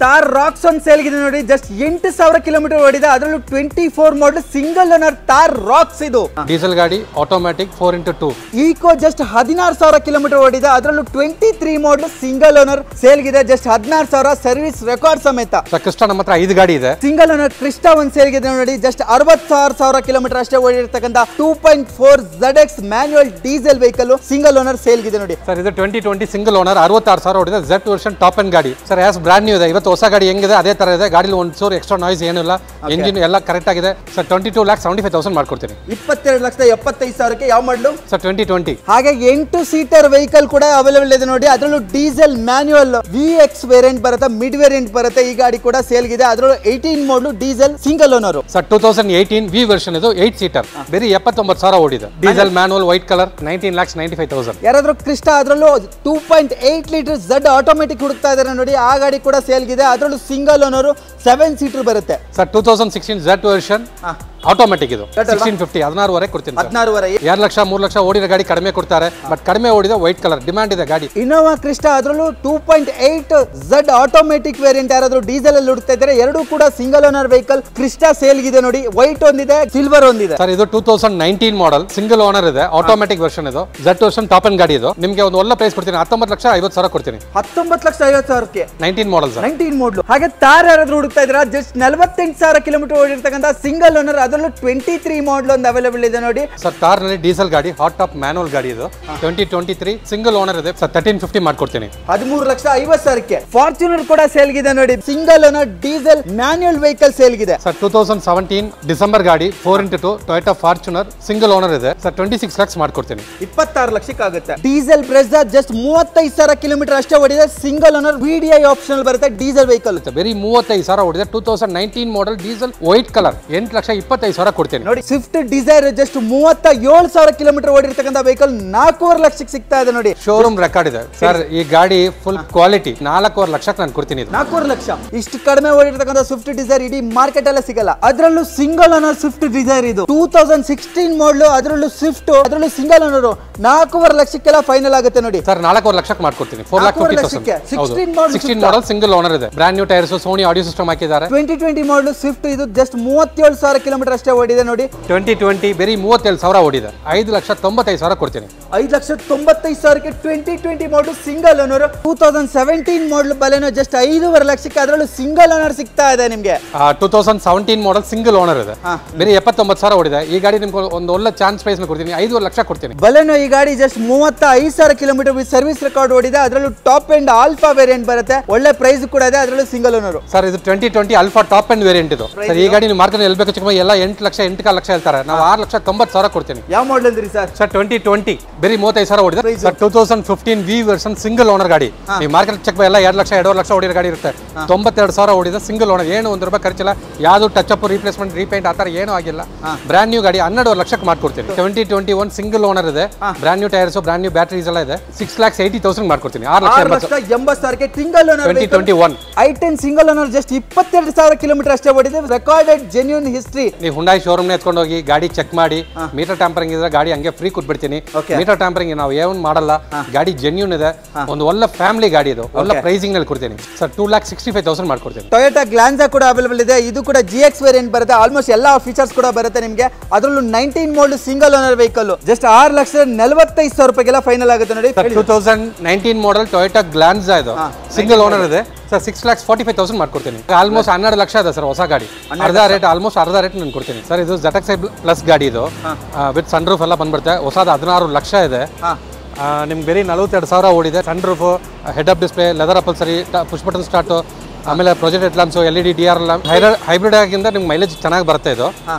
ತಾರ್ racks ಒಂದು ಸೇಲ್ಗಿದೆ ನೋಡಿ. Just 8,000 kilometre ಓಡಿದೆ. ಅದರಲ್ಲೂ 24 model single owner Thar Roxx. ಇದು ಡೀಸೆಲ್ ಗಾಡಿ, automatic 4x2. Eeco just 16,000 kilometre ಓಡಿದೆ. ಅದರಲ್ಲೂ 23 ಮಾಡಲ್ ಸಿಂಗಲ್ ಓನರ್ ಸೇಲ್ಗಿದೆ. ಜಸ್ಟ್ 16,000 ಸರ್ವಿಸ್ ರೆಕಾರ್ಡ್ ಸಮೇತ. ಕ್ರಿಸ್ಟಾ ನಮ್ಮ ಹತ್ರ 5 ಗಾಡಿ ಇದೆ. ಸಿಂಗಲ್ ಓನರ್ ಕ್ರಿಸ್ಟಾ ಒಂದು ಸೇಲ್ಗಿದೆ ನೋಡಿ. ಜಸ್ಟ್ 66,000 ಕಿಲೋಮೀಟರ್ ಅಷ್ಟೇ ಓಡಿರ್ತಕ್ಕಂಥ 2.4 ZX manual diesel vehicle single owner ಸೇಲ್ಗಿದೆ ನೋಡಿ. ಸರ್ ಇದು 2020 ಸಿಂಗಲ್ ಓನರ್ 66,000 ಓಡಿದೆ. Z ವರ್ಷನ್ ಟಾಪ್ ಎಂಡ್ ಗಾಡಿ ಸರ್. ಆಸ್ ಬ್ರಾಂಡ್ ನ್ಯೂ ಇದೆ. ಇವತ್ತು ಹೊಸ ಗಾಡಿ ಹೆಂಗಿದೆ ಅದೇ ತರ ಇದೆ. ಗಾಡಿಲಿ ಒಂಚೂರು ಎಕ್ಸ್ಟ್ರಾ ನಾಯ್ಸ್ ಏನಿಲ್ಲ. ಎಂಜಿನ್ ಎಲ್ಲ ಕರೆಕ್ಟ್ ಆಗಿದೆ ಸರ್. 22,75,000 ಮಾಡ್ಕೊಡ್ತೀನಿ. 22,75,000ಕ್ಕೆ ಯಾವ ಮಾಡಲು ಸರ್? 2020. ಹಾಗೆ 8 ಸೀಟರ್ ವೆಹಿಕಲ್ ಕೂಡ ಅವೈಲೇಬಲ್ ಇದೆ ನೋಡಿ. ಅದರಲ್ಲೂ ಡೀಸೆಲ್ ಮ್ಯಾನ್ಯುವಲ್ VX ವೇರಿಯಂಟ್ ಬರುತ್ತೆ, ಮಿಡ್ ವೇರಿಯಂಟ್ ಬರುತ್ತೆ. ಈ ಗಾಡಿ ಕೂಡ ಸೇಲ್ಗಿದೆ. ಅದರಲ್ಲೂ 18 ಮಾಡಲು diesel single owner sir. 2018 V version ಇದು 8 ಸೀಟರ್. ಬೇರೆ 79,000 ಓಡಿದೆ. Diesel manual white colour 19,95,000. ಯಾರಾದ್ರೂ ಕ್ರಿಸ್ಟಾ ಅದರಲ್ಲೂ 2.8 ಲೀಟರ್ Z ಆಟೋಮೆಟಿಕ್ ಹುಡುಕ್ತಾ ಇದ್ದಾರೆ ನೋಡಿ. ಆ ಗಾಡಿ ಕೂಡ ಸೇಲ್ಗಿದೆ. ಅದರಲ್ಲೂ ಸಿಂಗಲ್ ಓನರ್ 7 ಸೀಟರ್ ಬರುತ್ತೆ ಸರ್. 2016 Z ವರ್ಷನ್ ಆಟೋಮ್ಯಾಟಿಕ್ ಇದು 1650 16,500 ಕೊಡ್ತೀನಿ. 16,500 2 ಲಕ್ಷ 3 ಲಕ್ಷ ಓಡಿರೋ ಗಾಡಿ ಕಡಿಮೆ ಕೊಡ್ತಾರೆ. ಬಟ್ ಕಡಿಮೆ ಓಡಿದ ವೈಟ್ ಕಲರ್ ಡಿಮ್ಯಾಂಡ್ ಇದೆ ಗಾಡಿ. ಇನ್ನೋವಾ ಕ್ರಿಸ್ಟಾ ಅದರಲ್ಲೂ 2.8 Z ಆಟೋಮೆಟಿಕ್ ವೇರಿಯಂಟ್ ಯಾರಾದ್ರೂ ಡೀಸೆಲ್ ಅಲ್ಲಿ ಹುಡುಕ್ತಾ ಇದ್ದಾರೆ. ಎರಡು ಕೂಡ ಸಿಂಗಲ್ ಓನರ್ ವೆಹಿಕಲ್ ಕ್ರಿಸ್ಟಾ ಸೇಲ್ಗಿದೆ ನೋಡಿ. ವೈಟ್ ಒಂದಿದೆ, ಸಿಲ್ವರ್ ಒಂದಿದೆ ಸರ್. ಇದು 2019 ಮಾಡಲ್ ಸಿಂಗಲ್ ಓನರ್ ಇದೆ. ಆಟೋಮ್ಯಾಟಿಕ್ ವರ್ಷನ್ ಇದು. Z ವರ್ಷನ್ ಟಾಪ್ ಎಂಡ್ ಗಾಡಿ ಇದು. ನಿಮಗೆ ಒಂದು ಒಳ್ಳೆ ಪ್ರೈಸ್ ಕೊಡ್ತೀನಿ. 19,50,000 ಕೊಡ್ತೀನಿ. 19,50,000ಕ್ಕೆ 19 ಮಾಡಲ್ ಸರ್. 19 ಮಾಡಲ್. ಹಾಗೆ ತಾರ್ ಯಾರಾದ್ರೂ ಹುಡುಕ್ತಾ ಇದ್ದೀರಾ? ಜಸ್ಟ್ 48,000 ಕಿಲೋಮೀಟರ್ ಓಡಿರ್ತಕ್ಕಂಥ ಸಿಂಗಲ್ ಓನರ್. ಅದರಲ್ಲೂ 23 ಮಾಡಲ್ ಒಂದು ಅವೈಲೇಬಲ್ ಇದೆ ನೋಡಿ ಸರ್. ತಾರ್ ನಲ್ಲಿ ಡೀಸೆಲ್ ಗಾಡಿ, ಹಾಟ್ ಟಾಪ್ ಮ್ಯಾನುವಲ್ ಗಾಡಿ ಇದು. 2023 ಸಿಂಗಲ್ ಓನರ್ ಇದೆ ಸರ್. 1350 ಮಾಡ್ಕೊಡ್ತೀನಿ. 13,50,000ಕ್ಕೆ. ಫಾರ್ಚುನರ್ ಕೂಡ ಸೇಲ್ಗಿದೆ ನೋಡಿ. Single owner diesel manual vehicle ಸೇಲ್ಗಿದೆ ಸರ್. 2017 ಡಿಸೆಂಬರ್ ಗಾಡಿ 4x2 Toyota Fortuner single owner ಇದೆ ಸರ್. 26 lakhs ಮಾಡ್ಕೊಡ್ತೀನಿ. 26 ಲಕ್ಷಕ್ಕೆ ಆಗುತ್ತೆ. ಡೀಸೆಲ್ ಬ್ರೆಜಾ ಜಸ್ಟ್ 35,000 ಕಿಲೋಮೀಟರ್ ಅಷ್ಟೇ ಓಡಿದೆ. ಸಿಂಗಲ್ ಓನರ್ VDI ಆಪ್ಷನಲ್ ಬರುತ್ತೆ. ಡೀಸೆಲ್ ವೆಹಿಕಲ್ ಬರೀ 35,000 ಓಡಿದೆ. 2019 ಮಾಡಲ್ ಡೀಸೆಲ್ ವೈಟ್ ಕಲರ್ 8,25,000 ಕೊಡ್ತೀನಿ ನೋಡಿ. ಸ್ವಿಫ್ಟ್ ಡಿಸೈರ್ ಜಸ್ಟ್ 37,000 ಕಿಲೋಮೀಟರ್ ಓಡಿರ್ತಕ್ಕಂಥ ವೆಹಿಕಲ್ 4.5 ಲಕ್ಷಕ್ಕೆ ಸಿಗ್ತಾ ಇದೆ ನೋಡಿ. ಶೋರೂಮ್ ರೆಕಾರ್ಡ್ ಇದೆ ಸರ್. ಈ ಗಾಡಿ ಫುಲ್ ಕ್ವಾಲಿಟಿ 4.5 ಲಕ್ಷಕ್ಕೆ ನಾನು ಕೊಡ್ತೀನಿ. 4.5 ಲಕ್ಷ. ಇಷ್ಟು ಕಡಿಮೆ ಓಡಿರ್ತಕ್ಕಂಥ ಸ್ವಿಫ್ಟ್ ಡಿಸೈರ್ ಇಡೀ ಮಾರ್ಕೆಟ್ ಅಲ್ಲೇ ಸಿಗಲ್ಲ. ಅದರಲ್ಲೂ ಸಿಂಗಲ್ ಓನರ್ ಸ್ವಿಫ್ಟ್ ಡಿಸೈರ್ ಇದು 2016 ಮಾಡಲು. ಅದರಲ್ಲೂ ಸ್ವಿಫ್ಟ್, ಅದರಲ್ಲೂ ಸಿಂಗಲ್ ಓನರ್ 4.5 ಲಕ್ಷಕ್ಕೆಲ್ಲ ಫೈನಲ್ ಆಗುತ್ತೆ ನೋಡಿ ಸರ್. 4.5 ಲಕ್ಷಕ್ಕೆ ಮಾಡ್ಕೊಡ್ತೀನಿ. 4,50,000. 16 ಮಾಡಲ್ ಸಿಂಗಲ್ ಓನರ್ ಇದೆ. Brand new tyres, Sony audio system ಹಾಕಿದ್ದಾರೆ. 2020 ಮಾಡಲು ಸ್ವಿಫ್ಟ್ ಇದು ಜಸ್ಟ್ 37,000 ಕಿಲೋಮೀಟರ್ ಅಷ್ಟೇ ಓಡಿದೆ ನೋಡಿ. 2020 ಬರೀ 37,000 ಓಡಿದೆ. 5,95,000 ಕೊಡ್ತೀನಿ. 5,95,000ಕ್ಕೆ 2020 ಮಾಡಲು ಸಿಂಗಲ್ ಓನರ್. 2017 ಮಾಡಲ್ ಬಲೆನೋ ಜಸ್ಟ್ 5.5 ಲಕ್ಷಕ್ಕೆ. ಅದರಲ್ಲೂ ಸಿಂಗಲ್ ಓನರ್ ಸಿಗ್ತಾ ಇದೆ ನಿಮಗೆ. 2017 ಮಾಡಲ್ ಸಿಂಗಲ್ ಓನರ್ ಇದೆ. ಬರೀ 79,000 ಓಡಿದೆ. ಈ ಗಾಡಿ ನಿಮ್ಗೆ ಒಂದು ಒಳ್ಳೆ ಚಾನ್ಸ್ ಪ್ರೈಸ್ ಕೊಡ್ತೀನಿ. 5.5 ಲಕ್ಷ ಕೊಡ್ತೀನಿ. ಬಲೆನೋ ಈ ಗಾಡಿ just 35,000 kilometre with service record ಓಡಿದೆ. ಅದರಲ್ಲೂ ಟಾಪ್ ಎಂಡ್ ಆಲ್ಫಾ ವೇರಿಯಂಟ್ ಬರುತ್ತೆ. ಒಳ್ಳೆ ಪ್ರೈಸ್ ಕೂಡ ಇದೆ. ಅದರಲ್ಲೂ ಸಿಂಗಲ್ ಓನರ್ ಸರ್. ಇದು 2020 ಆಲ್ಫಾ ಟಾಪ್ ಎಂಡ್ ವೇರಿಯಂಟ್ ಇದು ಸರ್. ಈ ಗಾಡಿ ನೀವು ಮಾರ್ಕೆಟ್ ಎಲ್ಲಿ ಬೇಕು ಚಿಕ್ಕ ಎಲ್ಲ 8 ಲಕ್ಷ 8 ಲಕ್ಷ ಹೇಳ್ತಾರೆ. ನಾವು 6,90,000 ಕೊಡ್ತೀನಿ. ಯಾವ ಮಾಡಲ್ ಅಂದ್ರಿ ಸರ್? ಸರ್ 2020 ಬರೀ 35,000 ಓಡಿದೆ sir. 2015 V version single owner ಗಾಡಿ. ನೀವು ಮಾರ್ಕೆಟ್ ಚೆಕ್ ಎಲ್ಲ 2 ಲಕ್ಷ 2.5 ಲಕ್ಷ ಓಡಿರೋ ಗಾಡಿ ಇರುತ್ತೆ. 92,000 ಓಡಿದೆ. Single owner. ಏನು ₹1 ಖರ್ಚಿಲ್ಲ. ಯಾವುದು ಟಚ್ ಅಪ್, ರೀಪ್ಲೇಸ್ಮೆಂಟ್, ರೀಪೇಂಟ್ ಆ ಥರ ಏನೂ ಆಗಿಲ್ಲ. ಬ್ರಾಂಡ್ ನ್ಯೂ ಗಾಡಿ 12 ಲಕ್ಷಕ್ಕೆ ಮಾಡ್ಕೊಡ್ತೀನಿ. 2021 ಸಿಂಗಲ್ ಓನರ್ ಇದೆ. Brand new tyres, brand new batteries ಎಲ್ಲ ಇದೆ. 6,80,000 ಮಾಡ್ಕೊಡ್ತೀನಿ. 6,80,000ಕ್ಕೆ single owner. 2021 i10 single owner just 22,000 kilometre ಅಷ್ಟೇ ಓಡಿದೆ. Recorded genuine history. ನೀವು ಹುಂಡಾಯಿ ಶೋರೂಮ್ ಎತ್ಕೊಂಡು ಹೋಗಿ ಗಾಡಿ ಚೆಕ್ ಮಾಡಿ. ಮೀಟರ್ ಟ್ಯಾಂಪರಿಂಗ್ ಇದ್ರೆ ಗಾಡಿ ಹಂಗೆ ಫ್ರೀ ಕೊಟ್ಬಿಡ್ತೀನಿ. ಮೀಟರ್ ಟ್ಯಾಂಪರಿಂಗ್ ನಾವು ಏನು ಮಾಡಲ್ಲ. ಗಾಡಿ ಜೆನ್ಯೂನ್ ಇದೆ. ಒಂದು ಒಳ್ಳೆ ಫ್ಯಾಮಿಲಿ ಗಾಡಿ ಇದು. ಒಳ್ಳೆ ಪ್ರೈಸಿಂಗ್ ನಲ್ಲಿ ಕೊಡ್ತೀನಿ ಸರ್. 2,65,000 ಮಾಡ್ಕೊಡ್ತೀನಿ. ಟೊಯೋಟಾ ಗ್ಲಾನ್ಸಾ ಕೂಡ ಅವೈಲೇಬಲ್ ಇದೆ. ಇದು ಕೂಡ GX ವೇರಿಯಂಟ್ ಬರುತ್ತೆ. ಆಲ್ಮೋಸ್ಟ್ ಎಲ್ಲಾ ಫೀಚರ್ಸ್ ಕೂಡ ಬರುತ್ತೆ ನಿಮಗೆ. ಅದರಲ್ಲೂ 19 ಮಾಡಲ್ single owner vehicle just 6,45,000 final ಆಗುತ್ತೆ ನೋಡಿ. 2019 ಮಾಡಲ್ ಟೊಯೋಟಾ ಗ್ಲಾನ್ಸಾ ಇದು ಸಿಂಗಲ್ ಓನರ್ ಇದೆ ಸರ್. 6,45,000 ಮಾಡ್ಕೊಡ್ತೀನಿ. ಆಲ್ಮೋಸ್ಟ್ 12 ಲಕ್ಷ ಇದೆ ಸರ್ ಹೊಸ ಗಾಡಿ. ಆಲ್ಮೋಸ್ಟ್ ಅರ್ಧ ರೇಟ್ ನಾನು ಕೊಡ್ತೀನಿ ಸರ್. ಇದು ZX ಪ್ಲಸ್ ಗಾಡಿ ಇದು ವಿತ್ ಸನ್ ರೂಫ್ ಎಲ್ಲ ಬಂದ್ಬಿಡುತ್ತೆ. ಹೊಸದು 16 ಲಕ್ಷ ಇದೆ. ನಿಮ್ಗೆ ಬರೀ 42,000 ಓಡಿದೆ. Sun roof, head up display, leather upholstery, push button start, ಆಮೇಲೆ project head lamps, LED DRL lamp. Hybrid ಆಗಿಂದ ನಿಮ್ಗೆ ಮೈಲೇಜ್ ಚೆನ್ನಾಗಿ ಬರುತ್ತೆ ಇದು.